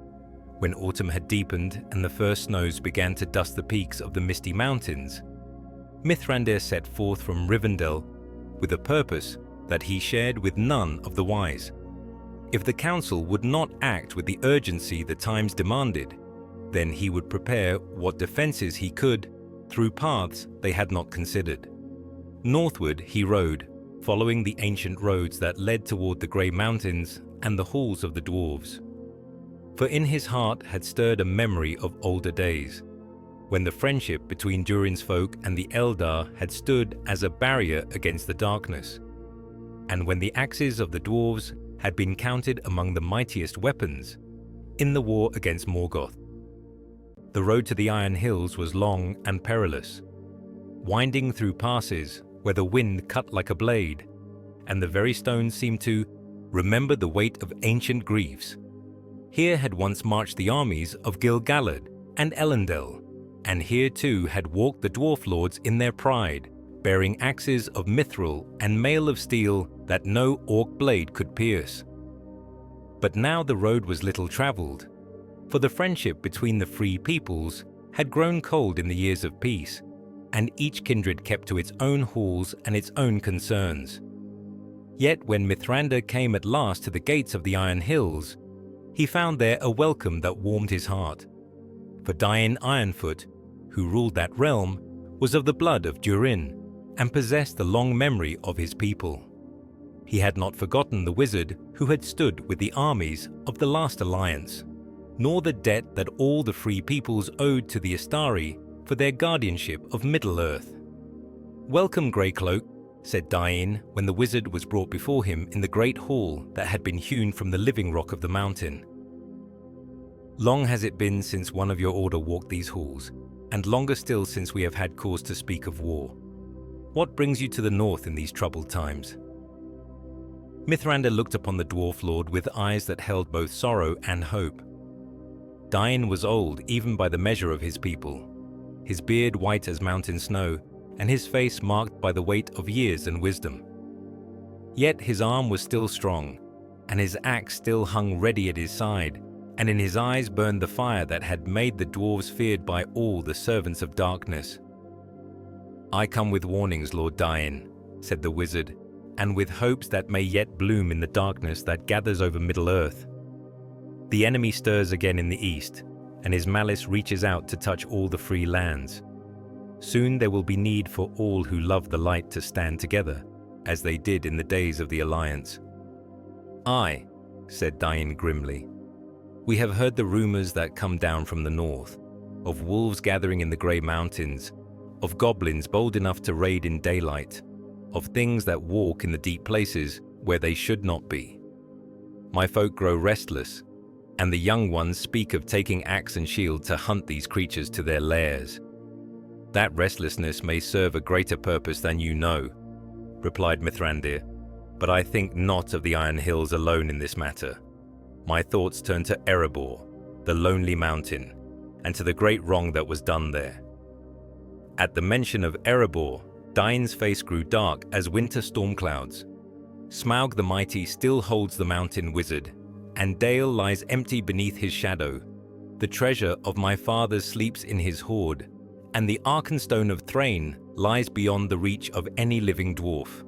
Speaker 2: when autumn had deepened and the first snows began to dust the peaks of the misty mountains, Mithrandir set forth from Rivendell with a purpose that he shared with none of the wise. If the council would not act with the urgency the times demanded, then he would prepare what defenses he could through paths they had not considered. Northward he rode, following the ancient roads that led toward the grey mountains and the halls of the dwarves. For in his heart had stirred a memory of older days, when the friendship between Durin's folk and the Eldar had stood as a barrier against the darkness, and when the axes of the dwarves had been counted among the mightiest weapons in the war against Morgoth. The road to the Iron Hills was long and perilous, winding through passes where the wind cut like a blade, and the very stones seemed to remember the weight of ancient griefs. Here had once marched the armies of Gil-galad and Elendil, and here too had walked the dwarf lords in their pride, bearing axes of mithril and mail of steel that no orc blade could pierce. But now the road was little travelled, for the friendship between the free peoples had grown cold in the years of peace, and each kindred kept to its own halls and its own concerns. Yet when Mithrandir came at last to the gates of the Iron Hills, he found there a welcome that warmed his heart. For Dain Ironfoot, who ruled that realm, was of the blood of Durin, and possessed the long memory of his people. He had not forgotten the wizard who had stood with the armies of the last alliance, nor the debt that all the free peoples owed to the Astari for their guardianship of Middle-earth. "Welcome, Greycloak," said Dain when the wizard was brought before him in the great hall that had been hewn from the living rock of the mountain. "Long has it been since one of your order walked these halls, and longer still since we have had cause to speak of war. What brings you to the north in these troubled times?" Mithrandir looked upon the dwarf lord with eyes that held both sorrow and hope. Dain was old even by the measure of his people, his beard white as mountain snow, and his face marked by the weight of years and wisdom. Yet his arm was still strong, and his axe still hung ready at his side, and in his eyes burned the fire that had made the dwarves feared by all the servants of darkness. "I come with warnings, Lord Dain," said the wizard, "and with hopes that may yet bloom in the darkness that gathers over Middle-earth. The enemy stirs again in the east, and his malice reaches out to touch all the free lands. Soon there will be need for all who love the light to stand together, as they did in the days of the Alliance." "Aye," said Dain grimly. "We have heard the rumors that come down from the north, of wolves gathering in the grey mountains, of goblins bold enough to raid in daylight, of things that walk in the deep places where they should not be. My folk grow restless, and the young ones speak of taking axe and shield to hunt these creatures to their lairs. That restlessness may serve a greater purpose than you know," replied Mithrandir, "but I think not of the Iron Hills alone in this matter. My thoughts turn to Erebor, the lonely mountain, and to the great wrong that was done there." At the mention of Erebor, Dain's face grew dark as winter storm clouds. Smaug the Mighty still holds the mountain, wizard, and Dale lies empty beneath his shadow. The treasure of my fathers sleeps in his hoard, and the Arkenstone of Thrain lies beyond the reach of any living dwarf.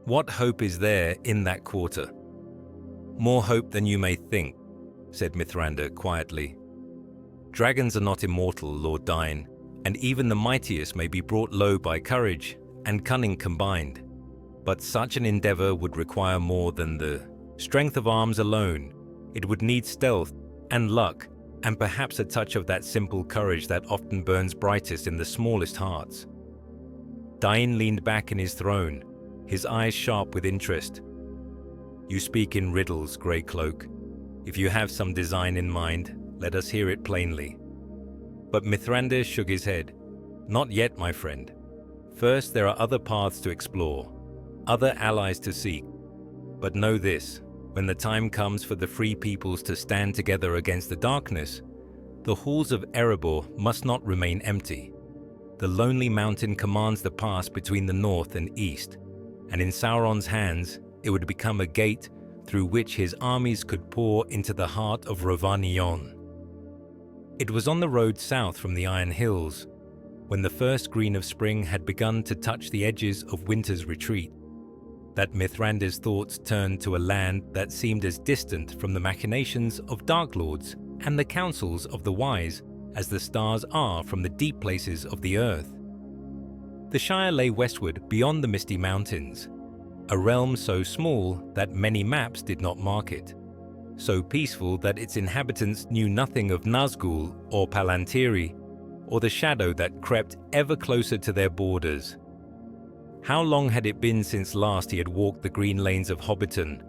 Speaker 2: What hope is there in that quarter? "More hope than you may think," said Mithrandir quietly. "Dragons are not immortal, Lord Dain, and even the mightiest may be brought low by courage and cunning combined. But such an endeavor would require more than the strength of arms alone. It would need stealth and luck, and perhaps a touch of that simple courage that often burns brightest in the smallest hearts." Dain leaned back in his throne, his eyes sharp with interest. "You speak in riddles, Grey Cloak. If you have some design in mind, let us hear it plainly." But Mithrandir shook his head. "Not yet, my friend. First, there are other paths to explore, other allies to seek. But know this, when the time comes for the free peoples to stand together against the darkness, the halls of Erebor must not remain empty. The lonely mountain commands the pass between the north and east, and in Sauron's hands it would become a gate through which his armies could pour into the heart of Rhovanion." It was on the road south from the Iron Hills, when the first green of spring had begun to touch the edges of winter's retreat, that Mithrandir's thoughts turned to a land that seemed as distant from the machinations of Dark Lords and the counsels of the wise as the stars are from the deep places of the earth. The Shire lay westward beyond the misty mountains, a realm so small that many maps did not mark it, so peaceful that its inhabitants knew nothing of Nazgûl or Palantiri, or the shadow that crept ever closer to their borders. How long had it been since last he had walked the green lanes of Hobbiton,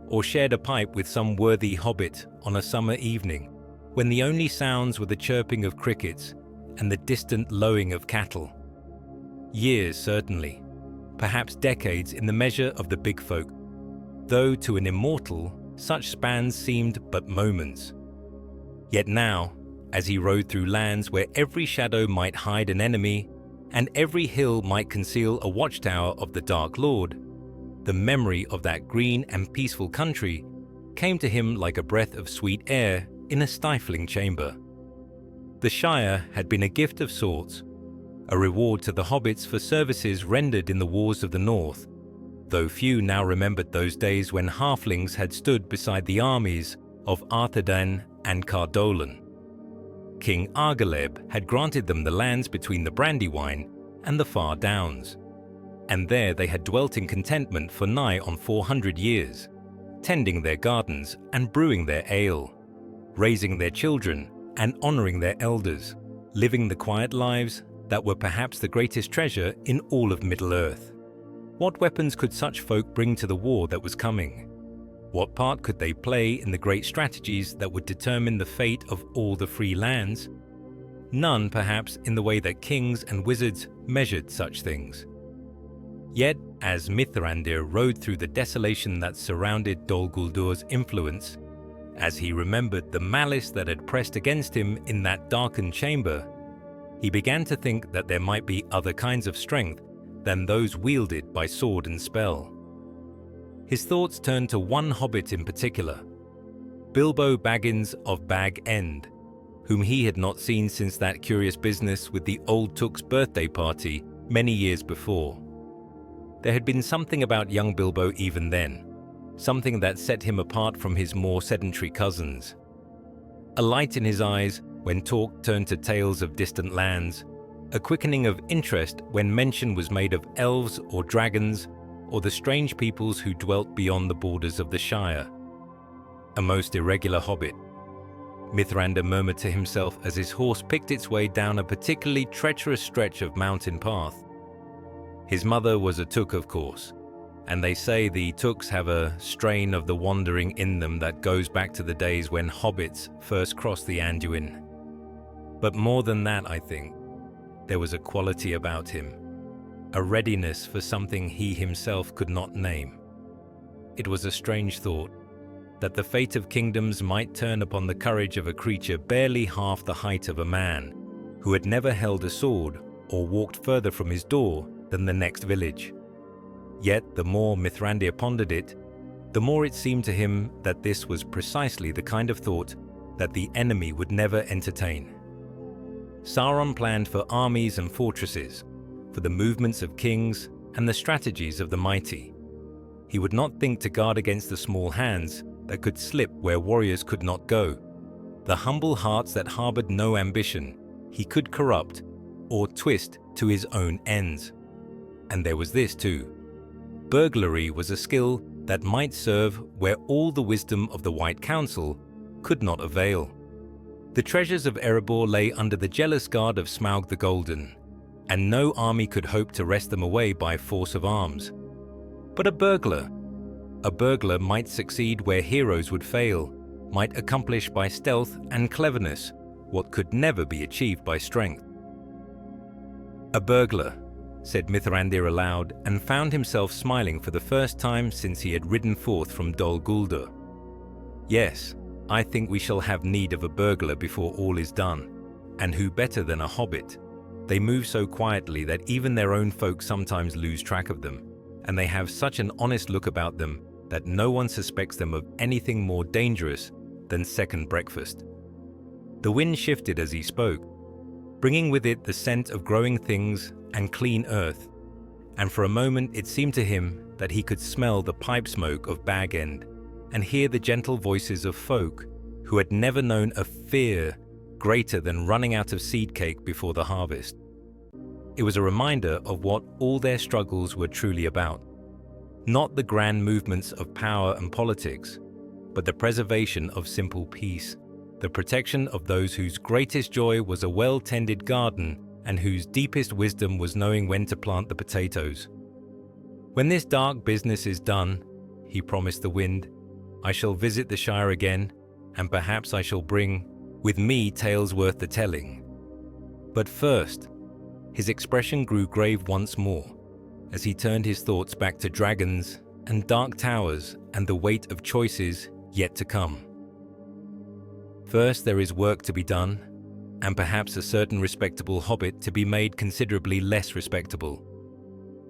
Speaker 2: or shared a pipe with some worthy hobbit on a summer evening, when the only sounds were the chirping of crickets and the distant lowing of cattle? Years, certainly, perhaps decades in the measure of the big folk, though to an immortal, such spans seemed but moments. Yet now, as he rode through lands where every shadow might hide an enemy, and every hill might conceal a watchtower of the Dark Lord, the memory of that green and peaceful country came to him like a breath of sweet air in a stifling chamber. The Shire had been a gift of sorts, a reward to the hobbits for services rendered in the wars of the north, though few now remembered those days when halflings had stood beside the armies of Arthedain and Cardolan. King Argaleb had granted them the lands between the Brandywine and the Far Downs, and there they had dwelt in contentment for nigh on 400 years, tending their gardens and brewing their ale, raising their children and honouring their elders, living the quiet lives that were perhaps the greatest treasure in all of Middle-earth. What weapons could such folk bring to the war that was coming? What part could they play in the great strategies that would determine the fate of all the free lands? None, perhaps, in the way that kings and wizards measured such things. Yet, as Mithrandir rode through the desolation that surrounded Dol Guldur influence, as he remembered the malice that had pressed against him in that darkened chamber, he began to think that there might be other kinds of strength than those wielded by sword and spell. His thoughts turned to one hobbit in particular. Bilbo Baggins of Bag End, whom he had not seen since that curious business with the old Took's birthday party many years before. There had been something about young Bilbo even then, something that set him apart from his more sedentary cousins. A light in his eyes when talk turned to tales of distant lands, a quickening of interest when mention was made of elves or dragons or the strange peoples who dwelt beyond the borders of the Shire. A most irregular hobbit, Mithrandir murmured to himself as his horse picked its way down a particularly treacherous stretch of mountain path. His mother was a Took, of course, and they say the Tooks have a strain of the wandering in them that goes back to the days when hobbits first crossed the Anduin. But more than that, I think, there was a quality about him, a readiness for something he himself could not name. It was a strange thought, that the fate of kingdoms might turn upon the courage of a creature barely half the height of a man, who had never held a sword or walked further from his door than the next village. Yet the more Mithrandir pondered it, the more it seemed to him that this was precisely the kind of thought that the enemy would never entertain. Sauron planned for armies and fortresses, for the movements of kings and the strategies of the mighty. He would not think to guard against the small hands that could slip where warriors could not go, the humble hearts that harbored no ambition he could corrupt or twist to his own ends. And there was this too. Burglary was a skill that might serve where all the wisdom of the White Council could not avail. The treasures of Erebor lay under the jealous guard of Smaug the Golden, and no army could hope to wrest them away by force of arms. But a burglar might succeed where heroes would fail, might accomplish by stealth and cleverness what could never be achieved by strength. A burglar, said Mithrandir aloud, and found himself smiling for the first time since he had ridden forth from Dol Guldur. Yes, I think we shall have need of a burglar before all is done, and who better than a hobbit? They move so quietly that even their own folk sometimes lose track of them, and they have such an honest look about them that no one suspects them of anything more dangerous than second breakfast. The wind shifted as he spoke, bringing with it the scent of growing things and clean earth, and for a moment it seemed to him that he could smell the pipe smoke of Bag End and hear the gentle voices of folk who had never known a fear greater than running out of seed cake before the harvest. It was a reminder of what all their struggles were truly about. Not the grand movements of power and politics, but the preservation of simple peace, the protection of those whose greatest joy was a well-tended garden and whose deepest wisdom was knowing when to plant the potatoes. When this dark business is done, he promised the wind, I shall visit the Shire again, and perhaps I shall bring with me tales worth the telling. But first, his expression grew grave once more, as he turned his thoughts back to dragons and dark towers and the weight of choices yet to come. First, there is work to be done, and perhaps a certain respectable hobbit to be made considerably less respectable.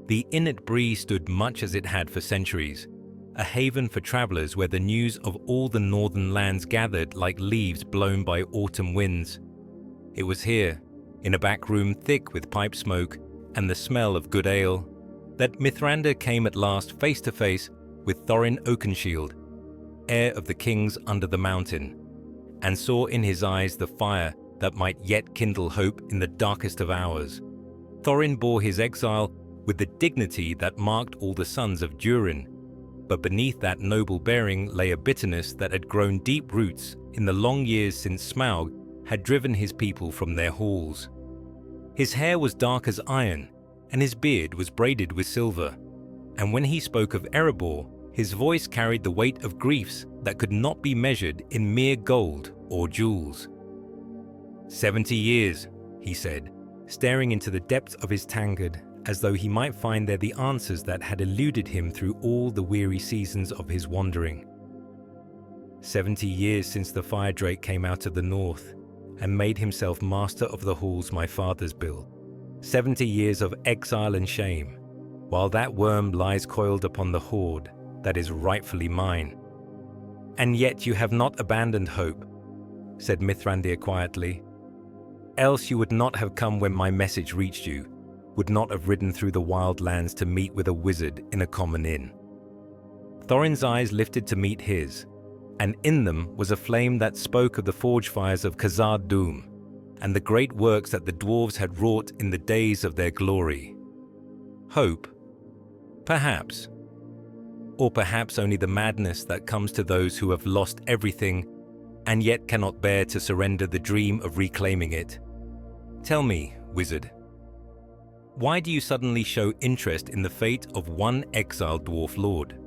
Speaker 2: The inn at Bree stood much as it had for centuries, a haven for travellers where the news of all the northern lands gathered like leaves blown by autumn winds. It was here, in a back room thick with pipe smoke and the smell of good ale, that Mithrandir came at last face to face with Thorin Oakenshield, heir of the kings under the mountain, and saw in his eyes the fire that might yet kindle hope in the darkest of hours. Thorin bore his exile with the dignity that marked all the sons of Durin, but beneath that noble bearing lay a bitterness that had grown deep roots in the long years since Smaug had driven his people from their halls. His hair was dark as iron, and his beard was braided with silver, and when he spoke of Erebor, his voice carried the weight of griefs that could not be measured in mere gold or jewels. 70 years, he said, staring into the depths of his tankard as though he might find there the answers that had eluded him through all the weary seasons of his wandering. 70 years since the fire drake came out of the north and made himself master of the halls my fathers built. 70 years of exile and shame, while that worm lies coiled upon the hoard that is rightfully mine. "And yet you have not abandoned hope," said Mithrandir quietly. "Else you would not have come when my message reached you, would not have ridden through the wild lands to meet with a wizard in a common inn." Thorin's eyes lifted to meet his, and in them was a flame that spoke of the forge fires of Khazad-dûm and the great works that the dwarves had wrought in the days of their glory. Hope? Perhaps. Or perhaps only the madness that comes to those who have lost everything and yet cannot bear to surrender the dream of reclaiming it. Tell me, wizard, why do you suddenly show interest in the fate of one exiled dwarf lord?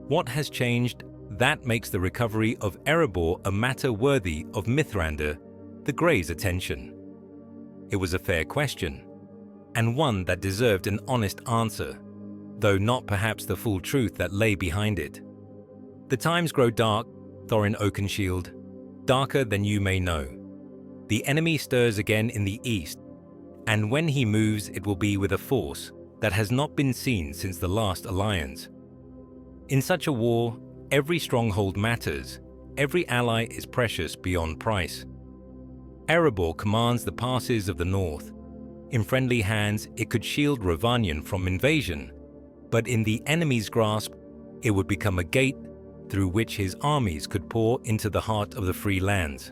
Speaker 2: What has changed that makes the recovery of Erebor a matter worthy of Mithrandir the Grey's attention? It was a fair question, and one that deserved an honest answer, though not perhaps the full truth that lay behind it. The times grow dark, Thorin Oakenshield, darker than you may know. The enemy stirs again in the east, and when he moves it will be with a force that has not been seen since the last alliance. In such a war, every stronghold matters, every ally is precious beyond price. Erebor commands the passes of the north. In friendly hands, it could shield Rhovanion from invasion, but in the enemy's grasp, it would become a gate through which his armies could pour into the heart of the free lands.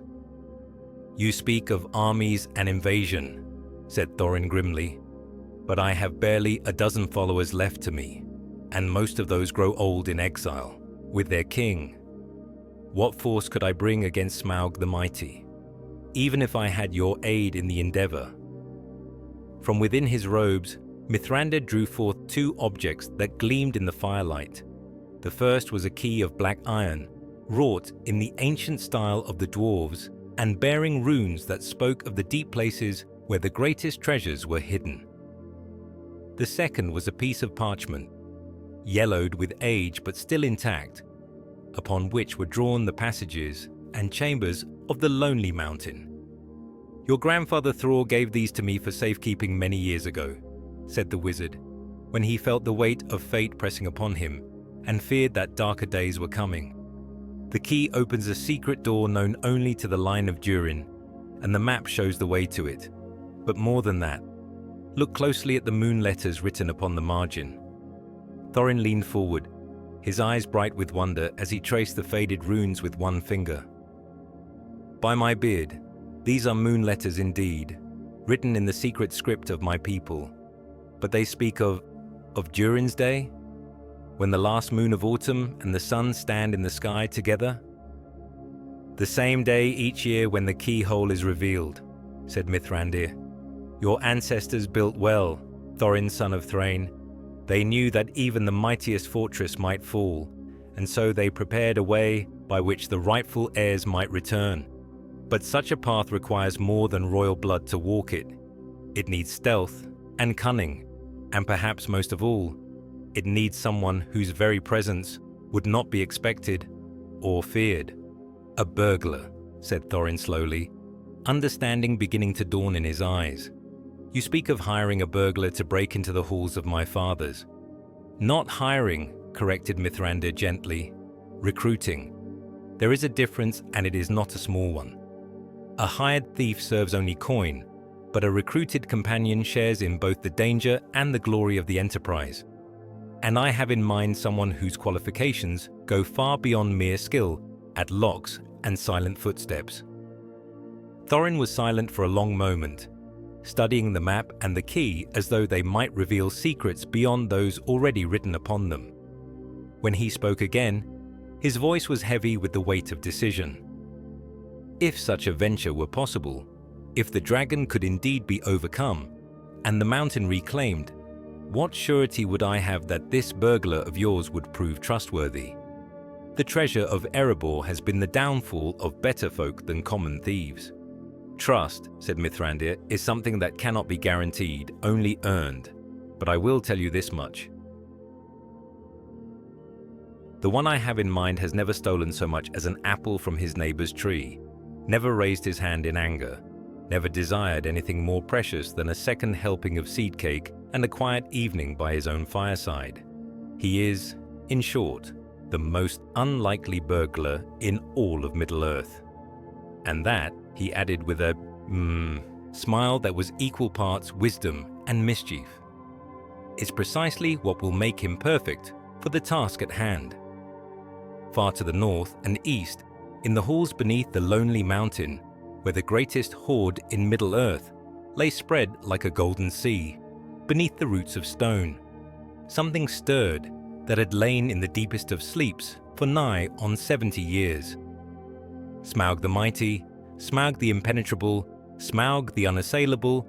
Speaker 2: "You speak of armies and invasion," said Thorin grimly, "but I have barely a dozen followers left to me, and most of those grow old in exile, with their king. What force could I bring against Smaug the Mighty, even if I had your aid in the endeavor?" From within his robes, Mithrandir drew forth two objects that gleamed in the firelight. The first was a key of black iron, wrought in the ancient style of the dwarves and bearing runes that spoke of the deep places where the greatest treasures were hidden. The second was a piece of parchment, yellowed with age but still intact, upon which were drawn the passages and chambers of the Lonely Mountain. "Your grandfather Thror gave these to me for safekeeping many years ago," said the wizard, when he felt the weight of fate pressing upon him and feared that darker days were coming. "The key opens a secret door known only to the line of Durin, and the map shows the way to it. But more than that, look closely at the moon letters written upon the margin." Thorin leaned forward, his eyes bright with wonder as he traced the faded runes with one finger. "By my beard, these are moon letters indeed, written in the secret script of my people. But they speak of Durin's day, when the last moon of autumn and the sun stand in the sky together." "The same day each year when the keyhole is revealed," said Mithrandir. "Your ancestors built well, Thorin son of Thrain. They knew that even the mightiest fortress might fall, and so they prepared a way by which the rightful heirs might return. But such a path requires more than royal blood to walk it. It needs stealth and cunning, and perhaps most of all, it needs someone whose very presence would not be expected or feared." "A burglar," said Thorin slowly, understanding beginning to dawn in his eyes. "You speak of hiring a burglar to break into the halls of my fathers." "Not hiring," corrected Mithrandir gently. "Recruiting. There is a difference, and it is not a small one. A hired thief serves only coin, but a recruited companion shares in both the danger and the glory of the enterprise. And I have in mind someone whose qualifications go far beyond mere skill at locks and silent footsteps." Thorin was silent for a long moment, studying the map and the key as though they might reveal secrets beyond those already written upon them. When he spoke again, his voice was heavy with the weight of decision. "If such a venture were possible, if the dragon could indeed be overcome, and the mountain reclaimed, what surety would I have that this burglar of yours would prove trustworthy? The treasure of Erebor has been the downfall of better folk than common thieves." "Trust," said Mithrandir, "is something that cannot be guaranteed, only earned. But I will tell you this much. The one I have in mind has never stolen so much as an apple from his neighbor's tree, never raised his hand in anger, never desired anything more precious than a second helping of seed cake and a quiet evening by his own fireside. He is, in short, the most unlikely burglar in all of Middle-earth. And that, he added with a smile that was equal parts wisdom and mischief. It's precisely what will make him perfect for the task at hand. Far to the north and east, in the halls beneath the lonely mountain, where the greatest hoard in Middle-earth lay spread like a golden sea, beneath the roots of stone, something stirred that had lain in the deepest of sleeps for nigh on 70 years. Smaug the mighty, Smaug the impenetrable, Smaug the unassailable,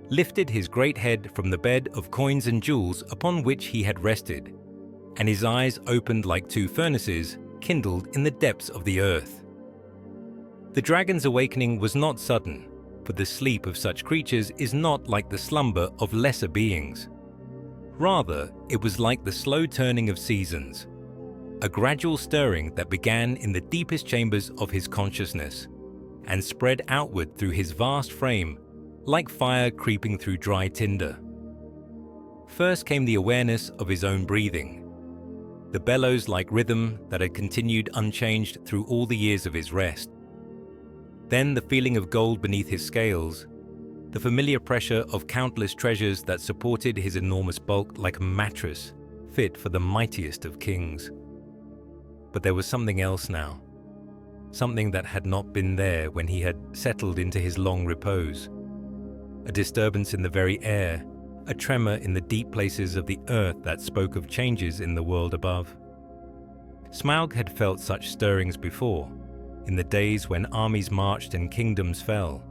Speaker 2: lifted his great head from the bed of coins and jewels upon which he had rested, and his eyes opened like two furnaces kindled in the depths of the earth. The dragon's awakening was not sudden, for the sleep of such creatures is not like the slumber of lesser beings. Rather, it was like the slow turning of seasons, a gradual stirring that began in the deepest chambers of his consciousness and spread outward through his vast frame like fire creeping through dry tinder. First came the awareness of his own breathing, the bellows-like rhythm that had continued unchanged through all the years of his rest. Then the feeling of gold beneath his scales, the familiar pressure of countless treasures that supported his enormous bulk like a mattress fit for the mightiest of kings. But there was something else now, something that had not been there when he had settled into his long repose. A disturbance in the very air, a tremor in the deep places of the earth that spoke of changes in the world above. Smaug had felt such stirrings before, in the days when armies marched and kingdoms fell,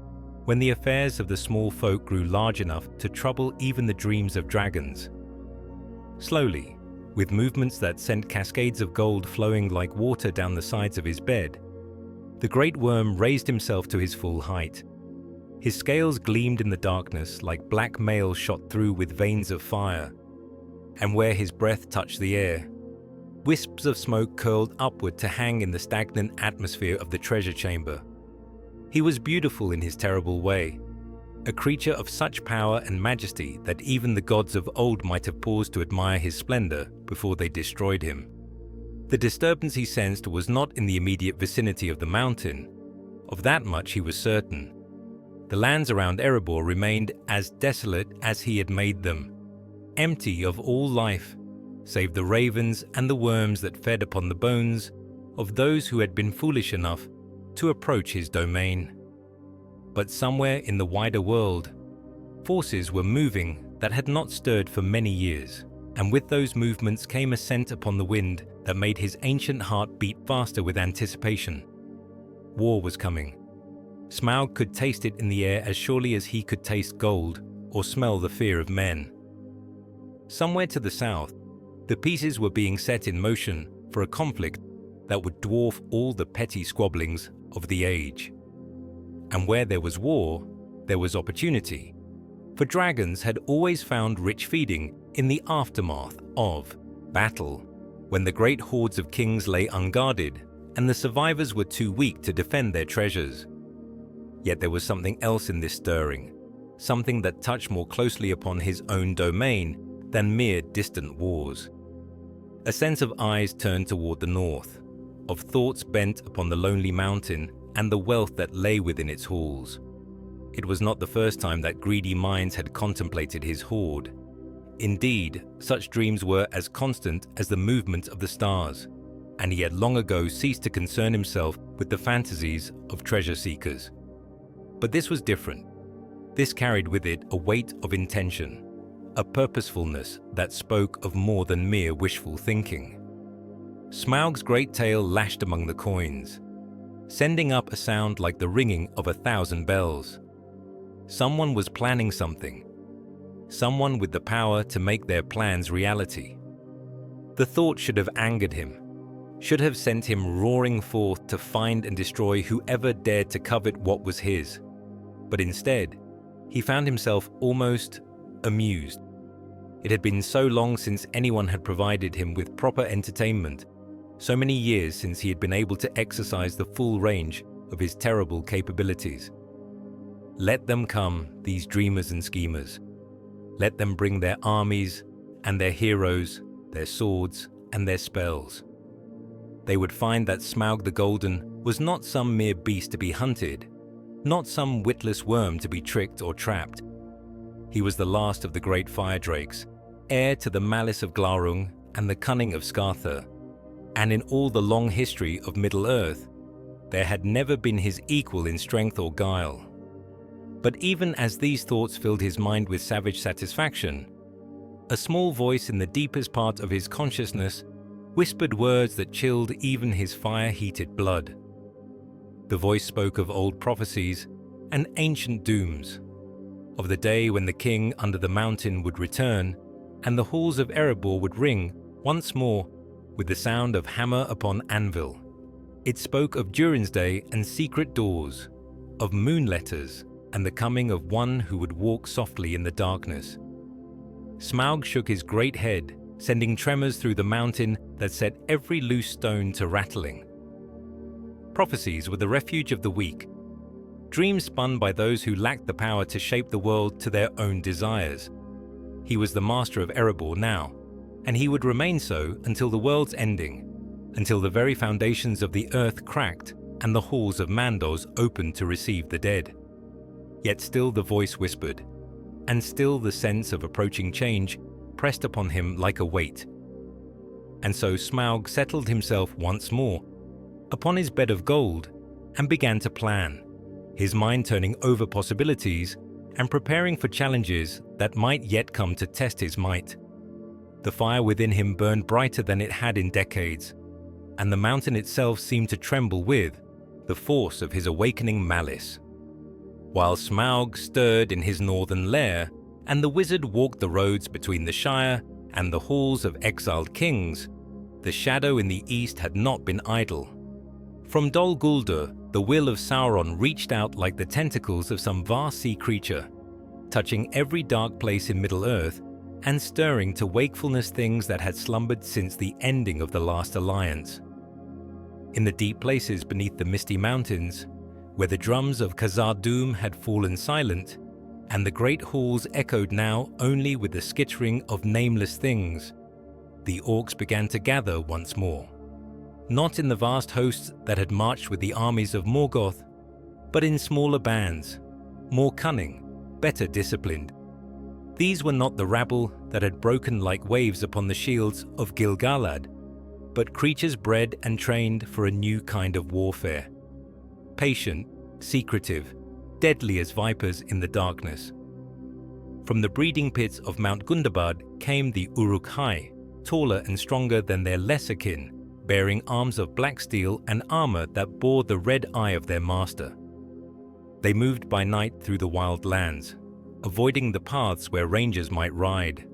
Speaker 2: when the affairs of the small folk grew large enough to trouble even the dreams of dragons. Slowly, with movements that sent cascades of gold flowing like water down the sides of his bed, the great worm raised himself to his full height. His scales gleamed in the darkness like black mail shot through with veins of fire, and where his breath touched the air, wisps of smoke curled upward to hang in the stagnant atmosphere of the treasure chamber. He was beautiful in his terrible way, a creature of such power and majesty that even the gods of old might have paused to admire his splendor before they destroyed him. The disturbance he sensed was not in the immediate vicinity of the mountain. Of that much he was certain. The lands around Erebor remained as desolate as he had made them, empty of all life, save the ravens and the worms that fed upon the bones of those who had been foolish enough to approach his domain. But somewhere in the wider world, forces were moving that had not stirred for many years, and with those movements came a scent upon the wind that made his ancient heart beat faster with anticipation. War was coming. Smaug could taste it in the air as surely as he could taste gold or smell the fear of men. Somewhere to the south, the pieces were being set in motion for a conflict that would dwarf all the petty squabblings of the age. And where there was war, there was opportunity, for dragons had always found rich feeding in the aftermath of battle, when the great hordes of kings lay unguarded and the survivors were too weak to defend their treasures. Yet there was something else in this stirring, something that touched more closely upon his own domain than mere distant wars. A sense of eyes turned toward the north, of thoughts bent upon the lonely mountain and the wealth that lay within its halls. It was not the first time that greedy minds had contemplated his hoard. Indeed, such dreams were as constant as the movement of the stars, and he had long ago ceased to concern himself with the fantasies of treasure seekers. But this was different. This carried with it a weight of intention, a purposefulness that spoke of more than mere wishful thinking. Smaug's great tail lashed among the coins, sending up a sound like the ringing of 1,000 bells. Someone was planning something, someone with the power to make their plans reality. The thought should have angered him, should have sent him roaring forth to find and destroy whoever dared to covet what was his. But instead, he found himself almost amused. It had been so long since anyone had provided him with proper entertainment, so many years since he had been able to exercise the full range of his terrible capabilities. Let them come, these dreamers and schemers. Let them bring their armies and their heroes, their swords and their spells. they would find that Smaug the Golden was not some mere beast to be hunted, not some witless worm to be tricked or trapped. He was the last of the great fire drakes, heir to the malice of Glaurung and the cunning of Scartha, and in all the long history of Middle-earth, there had never been his equal in strength or guile. But even as these thoughts filled his mind with savage satisfaction, a small voice in the deepest part of his consciousness whispered words that chilled even his fire-heated blood. The voice spoke of old prophecies and ancient dooms, of the day when the king under the mountain would return and the halls of Erebor would ring once more with the sound of hammer upon anvil. It spoke of Durin's Day and secret doors, of moon letters and the coming of one who would walk softly in the darkness. Smaug shook his great head, sending tremors through the mountain that set every loose stone to rattling. Prophecies were the refuge of the weak, dreams spun by those who lacked the power to shape the world to their own desires. He was the master of Erebor now, and he would remain so until the world's ending, until the very foundations of the earth cracked and the halls of Mandos opened to receive the dead. Yet still the voice whispered, and still the sense of approaching change pressed upon him like a weight. And so Smaug settled himself once more upon his bed of gold and began to plan, his mind turning over possibilities and preparing for challenges that might yet come to test his might. The fire within him burned brighter than it had in decades, and the mountain itself seemed to tremble with the force of his awakening malice. While Smaug stirred in his northern lair, and the wizard walked the roads between the Shire and the halls of exiled kings, the shadow in the east had not been idle. From Dol Guldur, the will of Sauron reached out like the tentacles of some vast sea creature, touching every dark place in Middle-earth and stirring to wakefulness things that had slumbered since the ending of the last alliance. In the deep places beneath the misty mountains, where the drums of Khazad-dûm had fallen silent, and the great halls echoed now only with the skittering of nameless things, the orcs began to gather once more. Not in the vast hosts that had marched with the armies of Morgoth, but in smaller bands, more cunning, better disciplined. These were not the rabble that had broken like waves upon the shields of Gil-galad, but creatures bred and trained for a new kind of warfare. Patient, secretive, deadly as vipers in the darkness. From the breeding pits of Mount Gundabad came the Uruk-hai, taller and stronger than their lesser kin, bearing arms of black steel and armor that bore the red eye of their master. They moved by night through the wild lands, avoiding the paths where rangers might ride,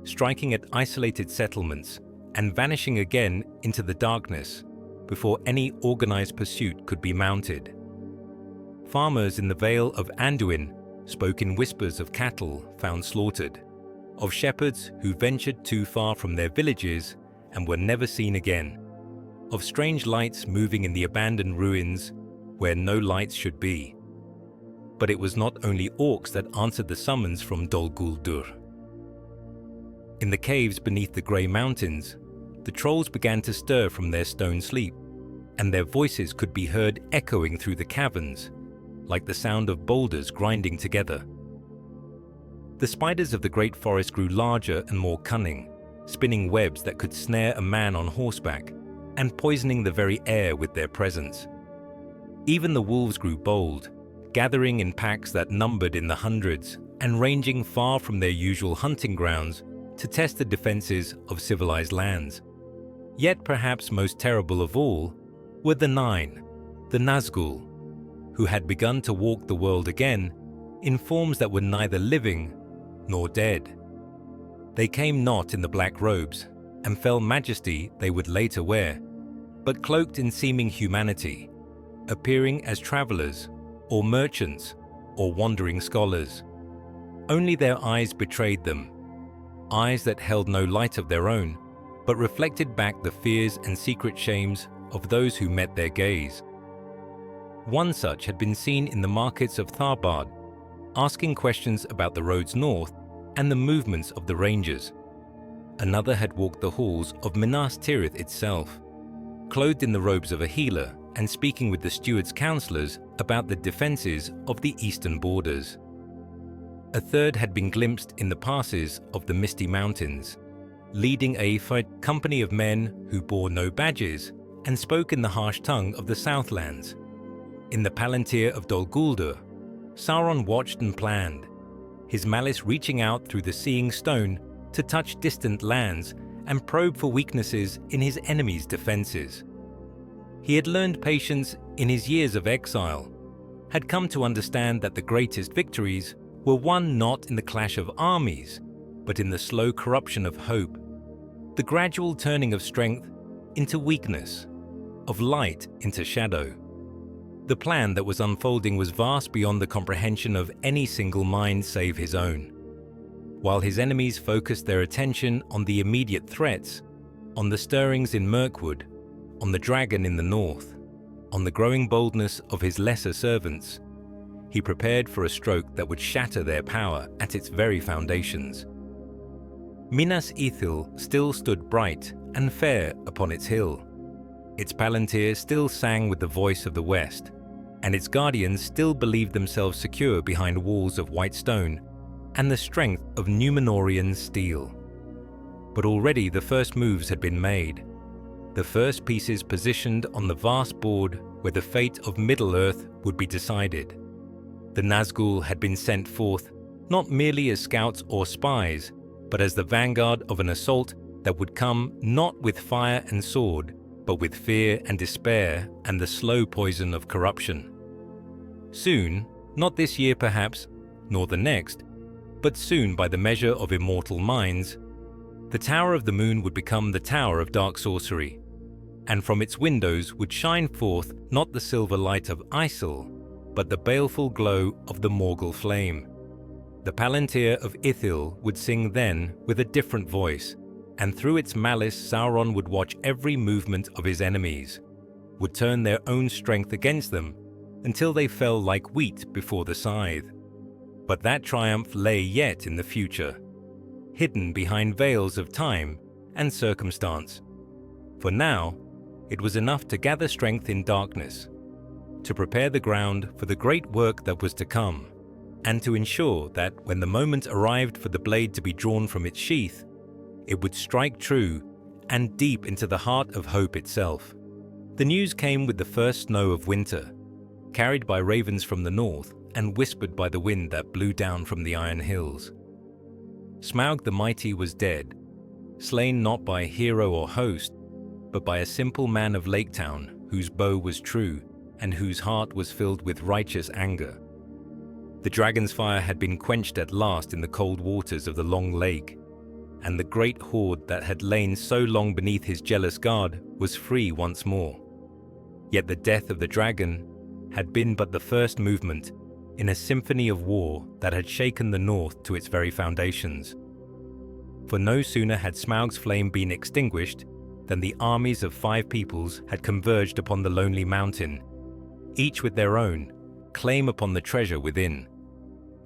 Speaker 2: striking at isolated settlements and vanishing again into the darkness before any organized pursuit could be mounted. Farmers in the Vale of Anduin spoke in whispers of cattle found slaughtered, of shepherds who ventured too far from their villages and were never seen again, of strange lights moving in the abandoned ruins where no lights should be. But it was not only orcs that answered the summons from Dol Guldur. In the caves beneath the grey mountains, the trolls began to stir from their stone sleep, and their voices could be heard echoing through the caverns, like the sound of boulders grinding together. The spiders of the great forest grew larger and more cunning, spinning webs that could snare a man on horseback, and poisoning the very air with their presence. Even the wolves grew bold, gathering in packs that numbered in the hundreds and ranging far from their usual hunting grounds to test the defenses of civilized lands. Yet perhaps most terrible of all were the Nine, the Nazgûl, who had begun to walk the world again in forms that were neither living nor dead. They came not in the black robes and fell majesty they would later wear, but cloaked in seeming humanity, appearing as travelers or merchants or wandering scholars. Only their eyes betrayed them, eyes that held no light of their own, but reflected back the fears and secret shames of those who met their gaze. One such had been seen in the markets of Tharbad, asking questions about the roads north and the movements of the rangers. Another had walked the halls of Minas Tirith itself, clothed in the robes of a healer and speaking with the steward's counselors about the defenses of the eastern borders. A third had been glimpsed in the passes of the misty mountains, leading a company of men who bore no badges and spoke in the harsh tongue of the Southlands. In the Palantir of Dol Guldur, Sauron watched and planned, his malice reaching out through the seeing stone to touch distant lands and probe for weaknesses in his enemies' defenses. He had learned patience in his years of exile, had come to understand that the greatest victories were won not in the clash of armies, but in the slow corruption of hope, the gradual turning of strength into weakness, of light into shadow. The plan that was unfolding was vast beyond the comprehension of any single mind save his own. While his enemies focused their attention on the immediate threats, on the stirrings in Mirkwood, on the dragon in the north, on the growing boldness of his lesser servants, he prepared for a stroke that would shatter their power at its very foundations. Minas Ithil still stood bright and fair upon its hill. Its Palantir still sang with the voice of the west, and its guardians still believed themselves secure behind walls of white stone and the strength of Númenórean steel. But already the first moves had been made, the first pieces positioned on the vast board where the fate of Middle-earth would be decided. The Nazgûl had been sent forth not merely as scouts or spies, but as the vanguard of an assault that would come not with fire and sword, but with fear and despair and the slow poison of corruption. Soon, not this year perhaps, nor the next, but soon by the measure of immortal minds, the Tower of the Moon would become the Tower of Dark Sorcery, and from its windows would shine forth not the silver light of Isil, but the baleful glow of the Morgul flame. The Palantir of Ithil would sing then with a different voice, and through its malice Sauron would watch every movement of his enemies, would turn their own strength against them until they fell like wheat before the scythe. But that triumph lay yet in the future, hidden behind veils of time and circumstance. For now, it was enough to gather strength in darkness, to prepare the ground for the great work that was to come, and to ensure that when the moment arrived for the blade to be drawn from its sheath, it would strike true and deep into the heart of hope itself. The news came with the first snow of winter, carried by ravens from the north and whispered by the wind that blew down from the iron hills. Smaug the Mighty was dead, slain not by hero or host, but by a simple man of Laketown whose bow was true and whose heart was filled with righteous anger. The dragon's fire had been quenched at last in the cold waters of the long lake, and the great horde that had lain so long beneath his jealous guard was free once more. Yet the death of the dragon had been but the first movement in a symphony of war that had shaken the north to its very foundations. For no sooner had Smaug's flame been extinguished than the armies of 5 peoples had converged upon the lonely mountain, each with their own claim upon the treasure within.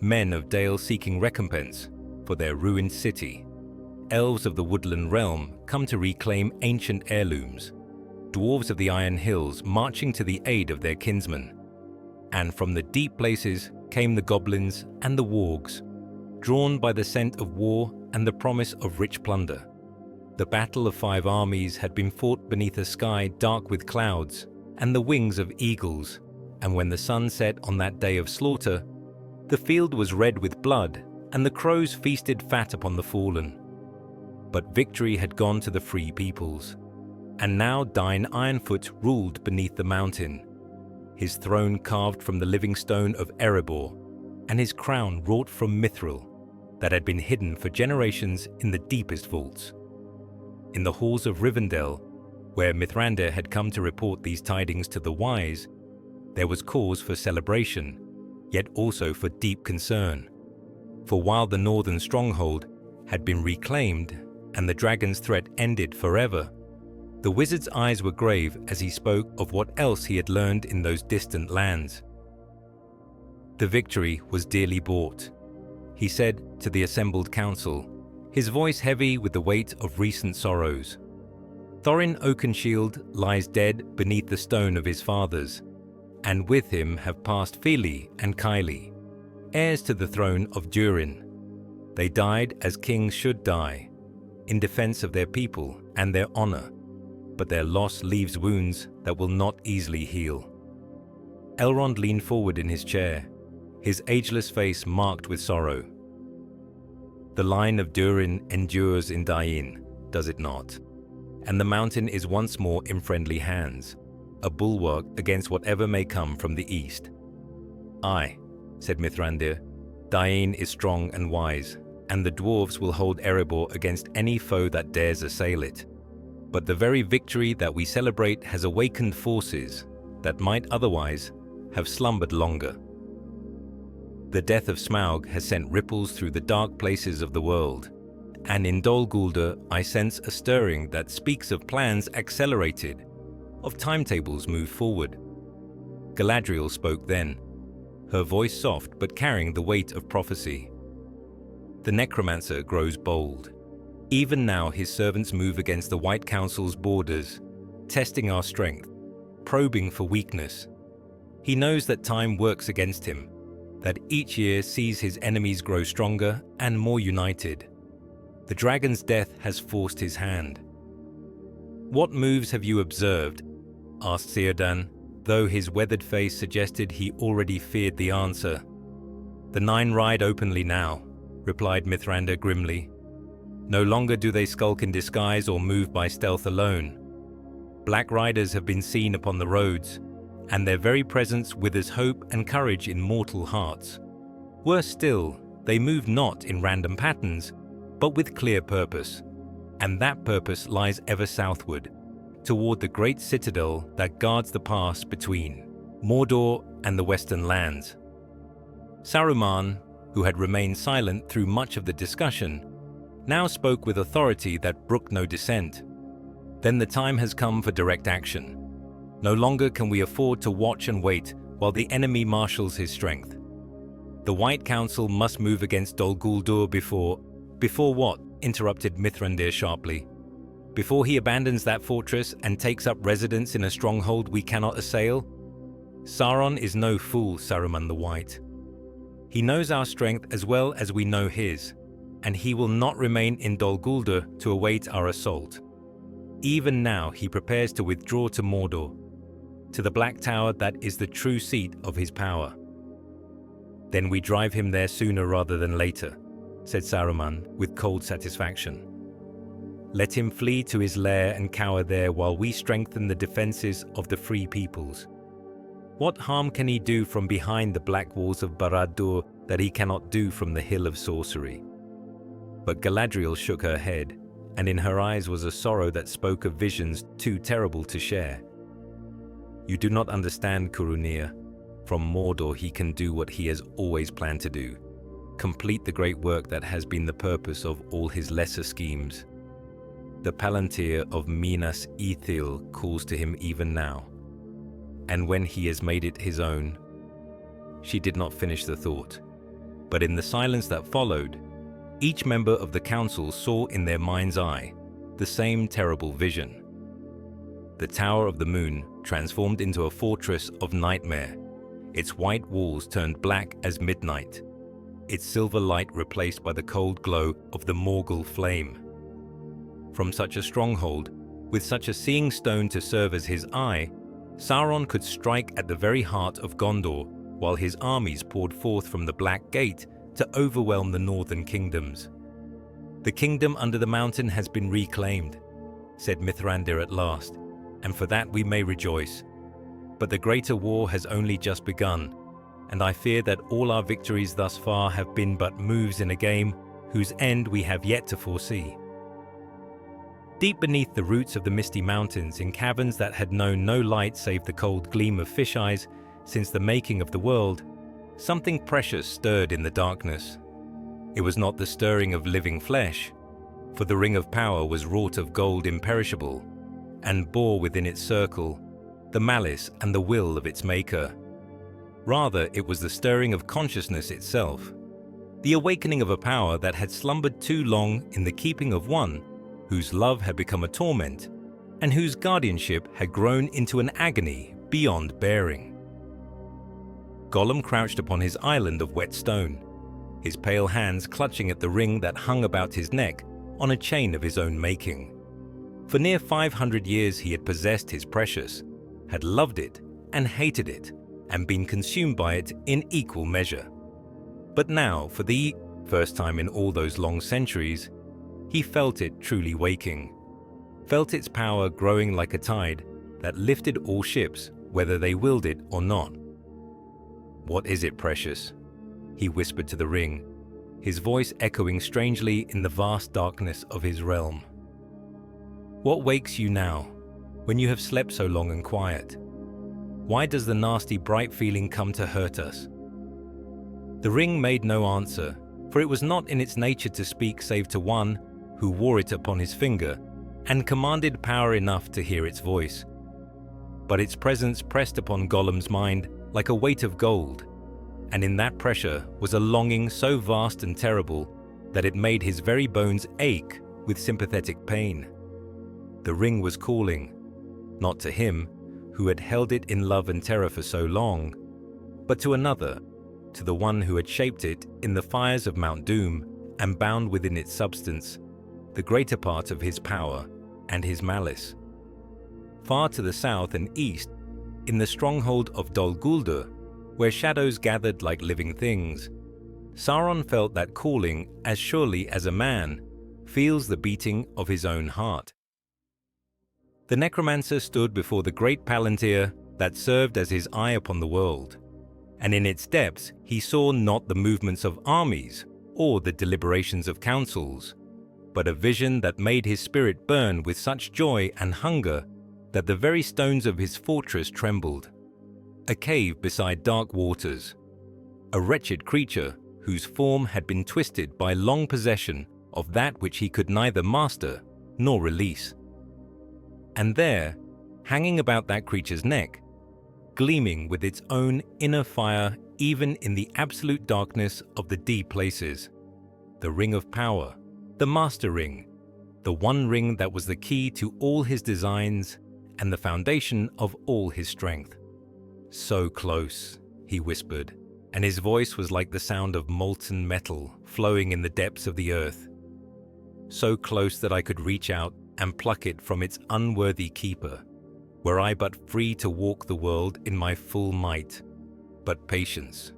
Speaker 2: Men of Dale seeking recompense for their ruined city, elves of the woodland realm come to reclaim ancient heirlooms, dwarves of the Iron Hills marching to the aid of their kinsmen. And from the deep places came the goblins and the wargs, drawn by the scent of war and the promise of rich plunder. The battle of 5 armies had been fought beneath a sky dark with clouds and the wings of eagles, and when the sun set on that day of slaughter, the field was red with blood, and the crows feasted fat upon the fallen. But victory had gone to the free peoples, and now Dain Ironfoot ruled beneath the mountain, his throne carved from the living stone of Erebor, and his crown wrought from mithril that had been hidden for generations in the deepest vaults. In the halls of Rivendell, where Mithrandir had come to report these tidings to the wise, there was cause for celebration, yet also for deep concern. For while the northern stronghold had been reclaimed and the dragon's threat ended forever, the wizard's eyes were grave as he spoke of what else he had learned in those distant lands. The victory was dearly bought, he said to the assembled council, his voice heavy with the weight of recent sorrows. Thorin Oakenshield lies dead beneath the stone of his fathers, and with him have passed Fili and Kylie, heirs to the throne of Durin. They died as kings should die, in defense of their people and their honor, but their loss leaves wounds that will not easily heal. Elrond leaned forward in his chair, his ageless face marked with sorrow. The line of Durin endures in Dain, does it not? And the mountain is once more in friendly hands, a bulwark against whatever may come from the east. "Aye," said Mithrandir, "Dain is strong and wise, and the dwarves will hold Erebor against any foe that dares assail it. But the very victory that we celebrate has awakened forces that might otherwise have slumbered longer. The death of Smaug has sent ripples through the dark places of the world, and in Dol Guldur I sense a stirring that speaks of plans accelerated, of timetables moved forward." Galadriel spoke then, her voice soft but carrying the weight of prophecy. The necromancer grows bold. Even now his servants move against the White Council's borders, testing our strength, probing for weakness. He knows that time works against him, that each year sees his enemies grow stronger and more united. The dragon's death has forced his hand. "What moves have you observed?" asked Círdan, though his weathered face suggested he already feared the answer. "The Nine ride openly now," replied Mithrandir grimly. "No longer do they skulk in disguise or move by stealth alone. Black riders have been seen upon the roads, and their very presence withers hope and courage in mortal hearts. Worse still, they move not in random patterns, but with clear purpose, and that purpose lies ever southward, toward the great citadel that guards the pass between Mordor and the western lands." Saruman, who had remained silent through much of the discussion, now spoke with authority that brooked no dissent. "Then the time has come for direct action. No longer can we afford to watch and wait while the enemy marshals his strength. The White Council must move against Dol Guldur before..." "Before what?" interrupted Mithrandir sharply. "Before he abandons that fortress and takes up residence in a stronghold we cannot assail? Sauron is no fool, Saruman the White. He knows our strength as well as we know his, and he will not remain in Dol Guldur to await our assault. Even now he prepares to withdraw to Mordor, to the Black Tower that is the true seat of his power." "Then we drive him there sooner rather than later," said Saruman with cold satisfaction. "Let him flee to his lair and cower there while we strengthen the defenses of the free peoples. What harm can he do from behind the black walls of Barad-dûr that he cannot do from the Hill of Sorcery?" But Galadriel shook her head, and in her eyes was a sorrow that spoke of visions too terrible to share. "You do not understand, Curunir. From Mordor he can do what he has always planned to do, complete the great work that has been the purpose of all his lesser schemes. The Palantir of Minas Ithil calls to him even now, and when he has made it his own..." She did not finish the thought, but in the silence that followed, each member of the council saw in their mind's eye the same terrible vision. The Tower of the Moon transformed into a fortress of nightmare, its white walls turned black as midnight, its silver light replaced by the cold glow of the Morgul flame. From such a stronghold, with such a seeing stone to serve as his eye, Sauron could strike at the very heart of Gondor while his armies poured forth from the Black Gate to overwhelm the northern kingdoms. "The kingdom under the mountain has been reclaimed," said Mithrandir at last, "and for that we may rejoice. But the greater war has only just begun, and I fear that all our victories thus far have been but moves in a game whose end we have yet to foresee." Deep beneath the roots of the misty mountains, in caverns that had known no light save the cold gleam of fish eyes since the making of the world, something precious stirred in the darkness. It was not the stirring of living flesh, for the ring of power was wrought of gold imperishable, and bore within its circle the malice and the will of its maker. Rather, it was the stirring of consciousness itself, the awakening of a power that had slumbered too long in the keeping of one whose love had become a torment, and whose guardianship had grown into an agony beyond bearing. Gollum crouched upon his island of wet stone, his pale hands clutching at the ring that hung about his neck on a chain of his own making. For near 500 years he had possessed his precious, had loved it and hated it, and been consumed by it in equal measure. But now, for the first time in all those long centuries, he felt it truly waking, felt its power growing like a tide that lifted all ships, whether they willed it or not. "What is it, precious?" he whispered to the ring, his voice echoing strangely in the vast darkness of his realm. "What wakes you now, when you have slept so long and quiet? Why does the nasty bright feeling come to hurt us?" The ring made no answer, for it was not in its nature to speak save to one who wore it upon his finger and commanded power enough to hear its voice. But its presence pressed upon Gollum's mind like a weight of gold, and in that pressure was a longing so vast and terrible that it made his very bones ache with sympathetic pain. The ring was calling, not to him, who had held it in love and terror for so long, but to another, to the one who had shaped it in the fires of Mount Doom and bound within its substance the greater part of his power and his malice. Far to the south and east, in the stronghold of Dol Guldur, where shadows gathered like living things, Sauron felt that calling as surely as a man feels the beating of his own heart. The necromancer stood before the great palantir that served as his eye upon the world, and in its depths he saw not the movements of armies or the deliberations of councils, but a vision that made his spirit burn with such joy and hunger that the very stones of his fortress trembled. A cave beside dark waters, a wretched creature whose form had been twisted by long possession of that which he could neither master nor release. And there, hanging about that creature's neck, gleaming with its own inner fire even in the absolute darkness of the deep places, the ring of power, the master ring, the one ring that was the key to all his designs and the foundation of all his strength. "So close," he whispered, and his voice was like the sound of molten metal flowing in the depths of the earth. "So close that I could reach out and pluck it from its unworthy keeper, were I but free to walk the world in my full might. But patience.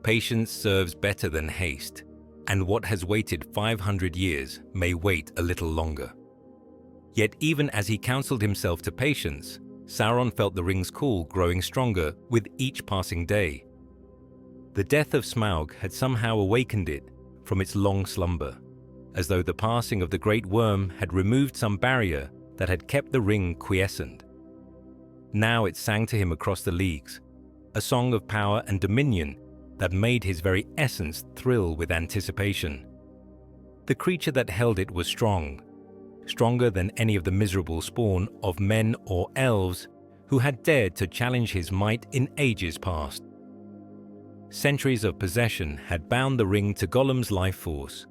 Speaker 2: Patience serves better than haste, and what has waited 500 years may wait a little longer." Yet even as he counseled himself to patience, Sauron felt the ring's call growing stronger with each passing day. The death of Smaug had somehow awakened it from its long slumber, as though the passing of the great worm had removed some barrier that had kept the ring quiescent. Now it sang to him across the leagues, a song of power and dominion that made his very essence thrill with anticipation. The creature that held it was strong, stronger than any of the miserable spawn of men or elves who had dared to challenge his might in ages past. Centuries of possession had bound the ring to Gollum's life force,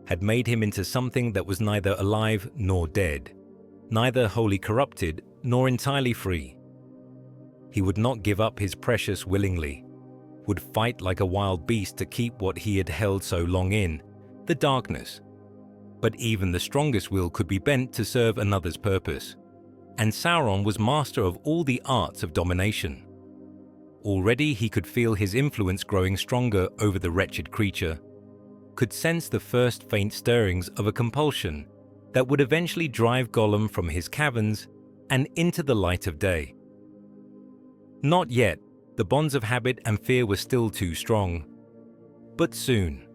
Speaker 2: had made him into something that was neither alive nor dead, neither wholly corrupted nor entirely free. He would not give up his precious willingly, would fight like a wild beast to keep what he had held so long in, the darkness. But even the strongest will could be bent to serve another's purpose, and Sauron was master of all the arts of domination. Already he could feel his influence growing stronger over the wretched creature, could sense the first faint stirrings of a compulsion that would eventually drive Gollum from his caverns and into the light of day. Not yet, the bonds of habit and fear were still too strong. But soon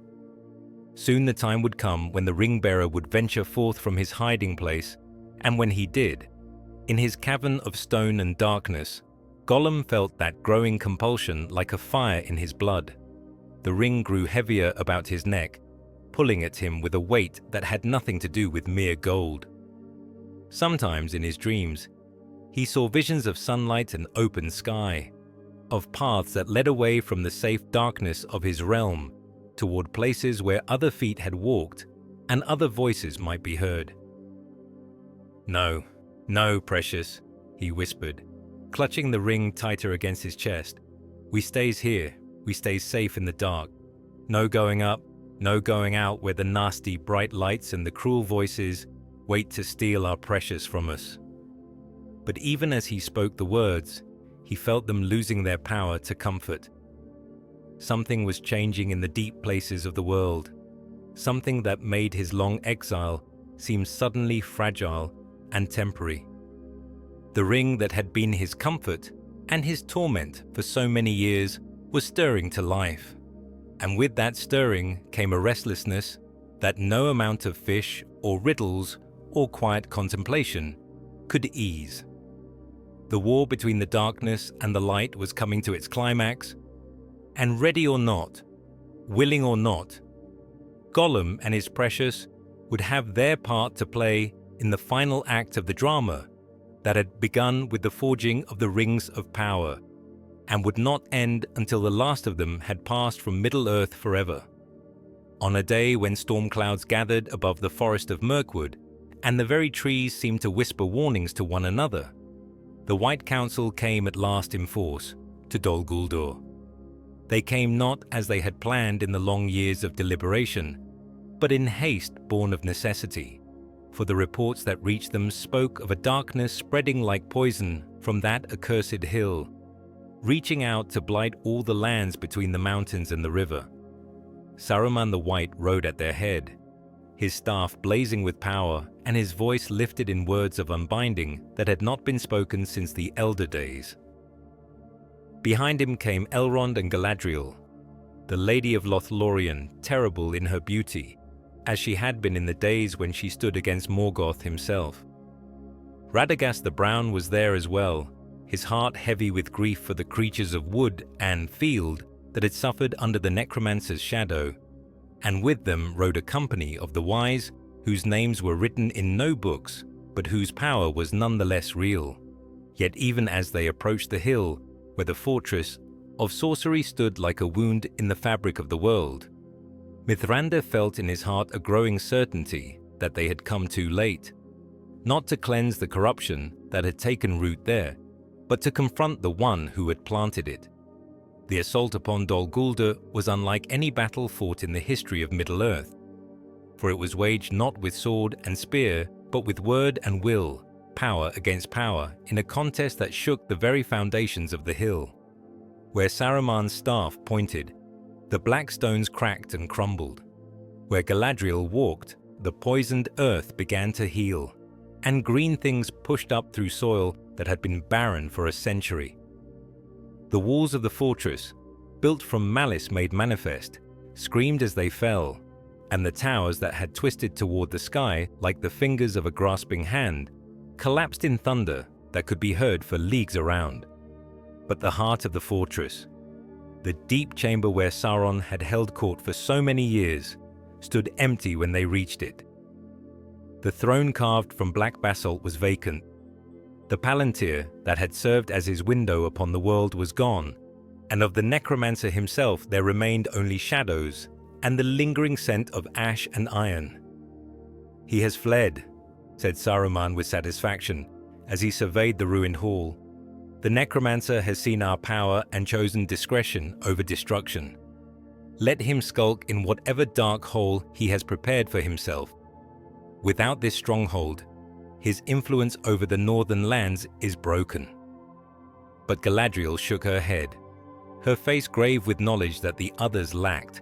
Speaker 2: the time would come when the ring-bearer would venture forth from his hiding place, and when he did, in his cavern of stone and darkness, Gollum felt that growing compulsion like a fire in his blood. The ring grew heavier about his neck, pulling at him with a weight that had nothing to do with mere gold. Sometimes in his dreams, he saw visions of sunlight and open sky, of paths that led away from the safe darkness of his realm toward places where other feet had walked and other voices might be heard. No, "No, precious," he whispered, clutching the ring tighter against his chest. "We stays here. We stays safe in the dark. No going up, no going out where the nasty bright lights and the cruel voices wait to steal our precious from us." But even as he spoke the words, he felt them losing their power to comfort. Something was changing in the deep places of the world, something that made his long exile seem suddenly fragile and temporary. The ring that had been his comfort and his torment for so many years was stirring to life, and with that stirring came a restlessness that no amount of fish or riddles or quiet contemplation could ease. The war between the darkness and the light was coming to its climax, and ready or not, willing or not, Gollum and his precious would have their part to play in the final act of the drama that had begun with the forging of the Rings of Power, and would not end until the last of them had passed from Middle-earth forever. On a day when storm clouds gathered above the forest of Mirkwood, and the very trees seemed to whisper warnings to one another, the White Council came at last in force to Dol Guldur. They came not as they had planned in the long years of deliberation, but in haste born of necessity, for the reports that reached them spoke of a darkness spreading like poison from that accursed hill, reaching out to blight all the lands between the mountains and the river. Saruman the White rode at their head, his staff blazing with power and his voice lifted in words of unbinding that had not been spoken since the elder days. Behind him came Elrond and Galadriel, the Lady of Lothlorien, terrible in her beauty, as she had been in the days when she stood against Morgoth himself. Radagast the Brown was there as well, his heart heavy with grief for the creatures of wood and field that had suffered under the necromancer's shadow, and with them rode a company of the wise whose names were written in no books, but whose power was nonetheless real. Yet even as they approached the hill where the fortress of sorcery stood like a wound in the fabric of the world, Mithrandir felt in his heart a growing certainty that they had come too late, not to cleanse the corruption that had taken root there, but to confront the one who had planted it. The assault upon Dol Guldur was unlike any battle fought in the history of Middle-earth, for it was waged not with sword and spear, but with word and will, power against power, in a contest that shook the very foundations of the hill. Where Saruman's staff pointed, the black stones cracked and crumbled. Where Galadriel walked, the poisoned earth began to heal, and green things pushed up through soil that had been barren for a century. The walls of the fortress, built from malice made manifest, screamed as they fell, and the towers that had twisted toward the sky like the fingers of a grasping hand collapsed in thunder that could be heard for leagues around. But the heart of the fortress, the deep chamber where Sauron had held court for so many years, stood empty when they reached it. The throne carved from black basalt was vacant. The palantir that had served as his window upon the world was gone, and of the necromancer himself there remained only shadows and the lingering scent of ash and iron. "He has fled," said Saruman with satisfaction as he surveyed the ruined hall. "The necromancer has seen our power and chosen discretion over destruction. Let him skulk in whatever dark hole he has prepared for himself. Without this stronghold, his influence over the northern lands is broken." But Galadriel shook her head, her face grave with knowledge that the others lacked.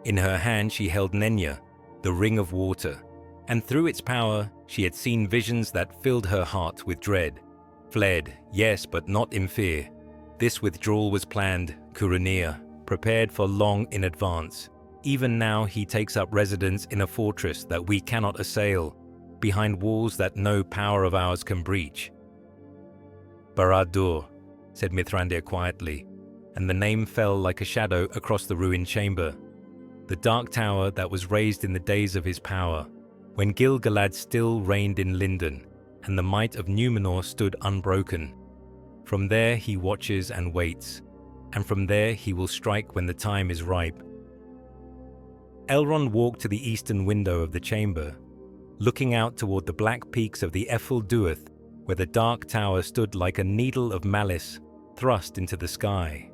Speaker 2: In her hand she held Nenya, the ring of water, and through its power she had seen visions that filled her heart with dread. Fled, yes, but not in fear. This withdrawal was planned, Curanir, prepared for long in advance. Even now he takes up residence in a fortress that we cannot assail, behind walls that no power of ours can breach. Barad-dûr, said Mithrandir quietly, and the name fell like a shadow across the ruined chamber. The dark tower that was raised in the days of his power, when Gil-galad still reigned in Lindon, and the might of Númenor stood unbroken. From there he watches and waits, and from there he will strike when the time is ripe. Elrond walked to the eastern window of the chamber, looking out toward the black peaks of the Ephel Duath where the dark tower stood like a needle of malice thrust into the sky.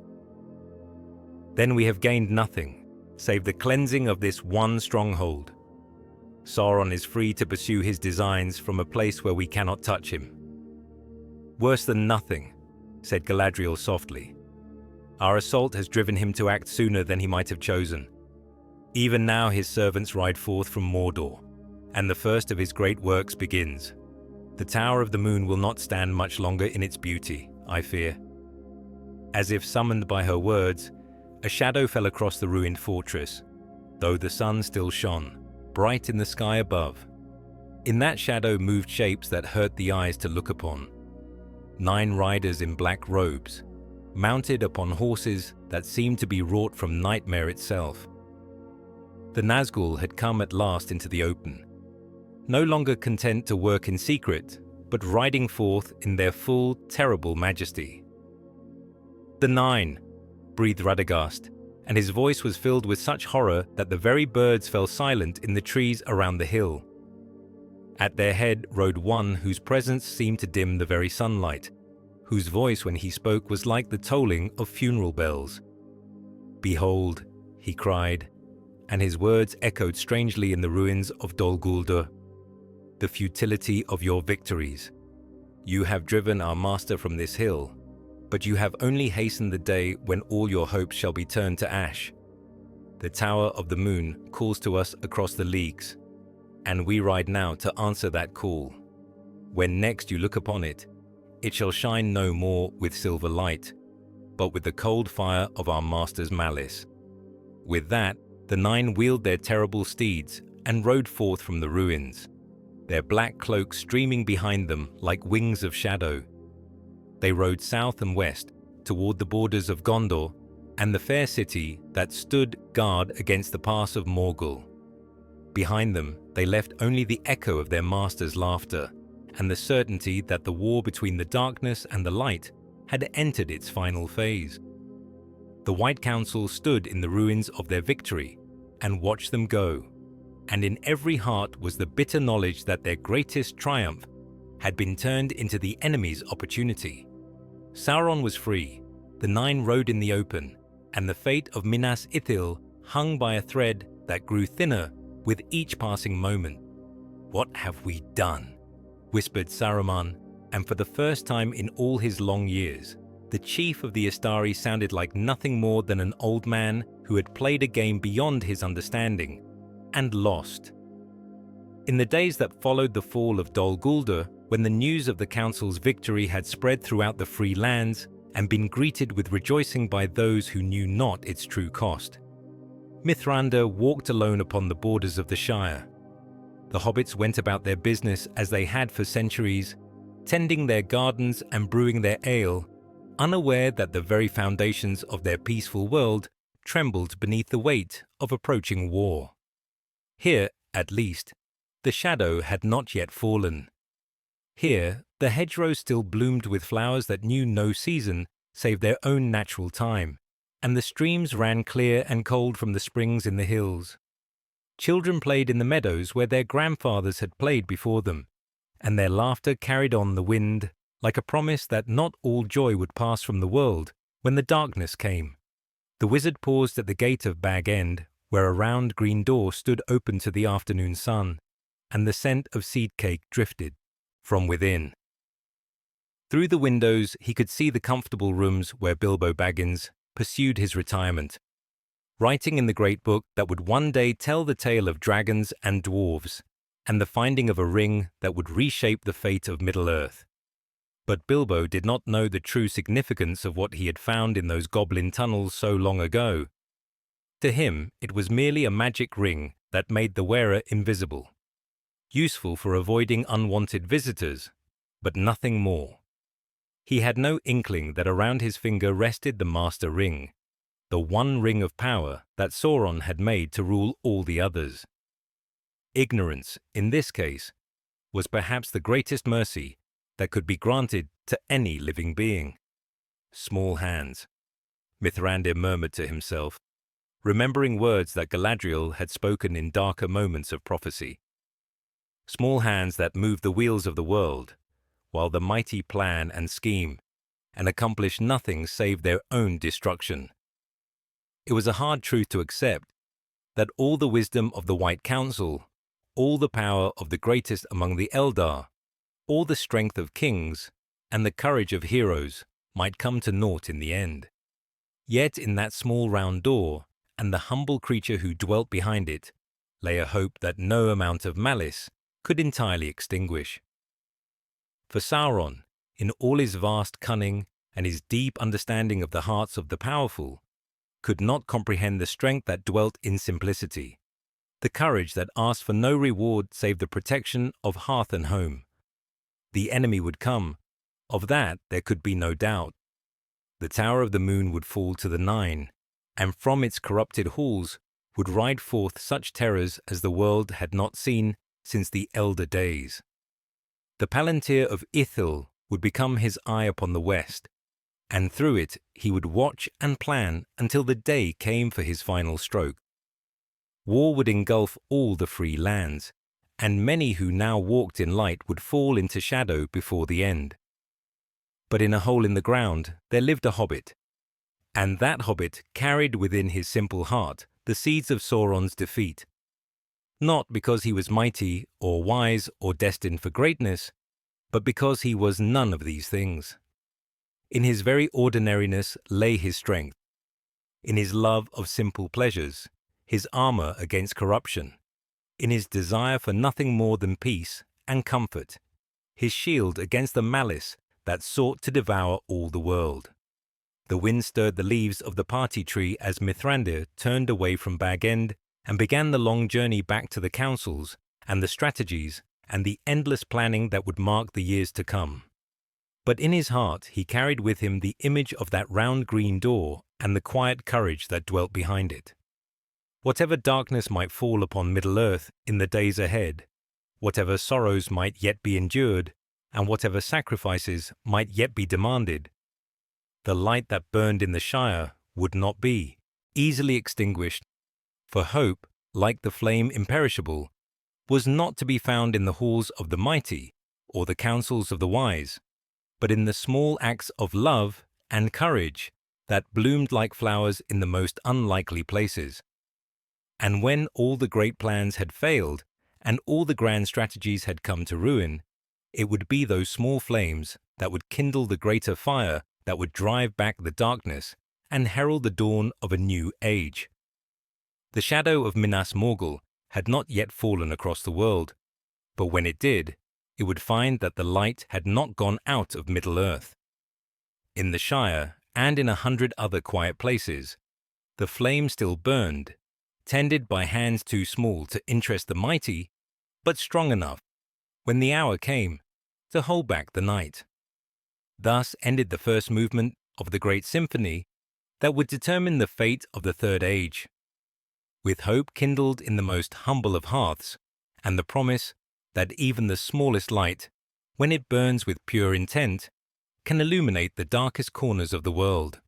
Speaker 2: Then we have gained nothing, save the cleansing of this one stronghold. Sauron is free to pursue his designs from a place where we cannot touch him. Worse than nothing, said Galadriel softly. Our assault has driven him to act sooner than he might have chosen. Even now his servants ride forth from Mordor, and the first of his great works begins. The Tower of the Moon will not stand much longer in its beauty, I fear. As if summoned by her words, a shadow fell across the ruined fortress, though the sun still shone, bright in the sky above. In that shadow moved shapes that hurt the eyes to look upon. 9 riders in black robes, mounted upon horses that seemed to be wrought from nightmare itself. The Nazgûl had come at last into the open, no longer content to work in secret, but riding forth in their full, terrible majesty. "The 9," breathed Radagast, and his voice was filled with such horror that the very birds fell silent in the trees around the hill. At their head rode one whose presence seemed to dim the very sunlight, whose voice when he spoke was like the tolling of funeral bells. "Behold," he cried, and his words echoed strangely in the ruins of Dol Guldur, "the futility of your victories. You have driven our master from this hill, but you have only hastened the day when all your hopes shall be turned to ash. The Tower of the Moon calls to us across the leagues, and we ride now to answer that call. When next you look upon it, it shall shine no more with silver light, but with the cold fire of our master's malice." With that, the 9 wheeled their terrible steeds and rode forth from the ruins, their black cloaks streaming behind them like wings of shadow. They rode south and west toward the borders of Gondor and the fair city that stood guard against the pass of Morgul. Behind them, they left only the echo of their master's laughter and the certainty that the war between the darkness and the light had entered its final phase. The White Council stood in the ruins of their victory and watched them go, and in every heart was the bitter knowledge that their greatest triumph had been turned into the enemy's opportunity. Sauron was free, the 9 rode in the open, and the fate of Minas Ithil hung by a thread that grew thinner with each passing moment. "What have we done?" whispered Saruman, and for the first time in all his long years, the chief of the Istari sounded like nothing more than an old man who had played a game beyond his understanding and lost. In the days that followed the fall of Dol Guldur, when the news of the council's victory had spread throughout the free lands and been greeted with rejoicing by those who knew not its true cost, Mithrandir walked alone upon the borders of the Shire. The hobbits went about their business as they had for centuries, tending their gardens and brewing their ale, unaware that the very foundations of their peaceful world trembled beneath the weight of approaching war. Here, at least, the shadow had not yet fallen. Here, the hedgerows still bloomed with flowers that knew no season save their own natural time, and the streams ran clear and cold from the springs in the hills. Children played in the meadows where their grandfathers had played before them, and their laughter carried on the wind like a promise that not all joy would pass from the world when the darkness came. The wizard paused at the gate of Bag End, where a round green door stood open to the afternoon sun, and the scent of seed cake drifted from within. Through the windows he could see the comfortable rooms where Bilbo Baggins pursued his retirement, writing in the great book that would one day tell the tale of dragons and dwarves, and the finding of a ring that would reshape the fate of Middle-earth. But Bilbo did not know the true significance of what he had found in those goblin tunnels so long ago. To him, it was merely a magic ring that made the wearer invisible, useful for avoiding unwanted visitors, but nothing more. He had no inkling that around his finger rested the Master Ring, the one ring of power that Sauron had made to rule all the others. Ignorance, in this case, was perhaps the greatest mercy that could be granted to any living being. Small hands, Mithrandir murmured to himself, remembering words that Galadriel had spoken in darker moments of prophecy. Small hands that moved the wheels of the world, while the mighty plan and scheme, and accomplish nothing save their own destruction. It was a hard truth to accept that all the wisdom of the White Council, all the power of the greatest among the Eldar, all the strength of kings, and the courage of heroes might come to naught in the end. Yet in that small round door, and the humble creature who dwelt behind it, lay a hope that no amount of malice could entirely extinguish. For Sauron, in all his vast cunning and his deep understanding of the hearts of the powerful, could not comprehend the strength that dwelt in simplicity, the courage that asked for no reward save the protection of hearth and home. The enemy would come, of that there could be no doubt. The Tower of the Moon would fall to the Nine, and from its corrupted halls would ride forth such terrors as the world had not seen since the elder days. The Palantir of Ithil would become his eye upon the west, and through it he would watch and plan until the day came for his final stroke. War would engulf all the free lands, and many who now walked in light would fall into shadow before the end. But in a hole in the ground there lived a hobbit, and that hobbit carried within his simple heart the seeds of Sauron's defeat. Not because he was mighty or wise or destined for greatness, but because he was none of these things. In his very ordinariness lay his strength, in his love of simple pleasures, his armor against corruption, in his desire for nothing more than peace and comfort, his shield against the malice that sought to devour all the world. The wind stirred the leaves of the party tree as Mithrandir turned away from Bag End and began the long journey back to the councils and the strategies and the endless planning that would mark the years to come. But in his heart he carried with him the image of that round green door and the quiet courage that dwelt behind it. Whatever darkness might fall upon Middle-earth in the days ahead, whatever sorrows might yet be endured, and whatever sacrifices might yet be demanded, the light that burned in the Shire would not be easily extinguished, for hope, like the flame imperishable, was not to be found in the halls of the mighty or the councils of the wise, but in the small acts of love and courage that bloomed like flowers in the most unlikely places. And when all the great plans had failed and all the grand strategies had come to ruin, it would be those small flames that would kindle the greater fire that would drive back the darkness and herald the dawn of a new age. The shadow of Minas Morgul had not yet fallen across the world, but when it did, it would find that the light had not gone out of Middle-earth. In the Shire, and in 100 other quiet places, the flame still burned, tended by hands too small to interest the mighty, but strong enough, when the hour came, to hold back the night. Thus ended the first movement of the great symphony that would determine the fate of the Third Age. With hope kindled in the most humble of hearths, and the promise that even the smallest light, when it burns with pure intent, can illuminate the darkest corners of the world.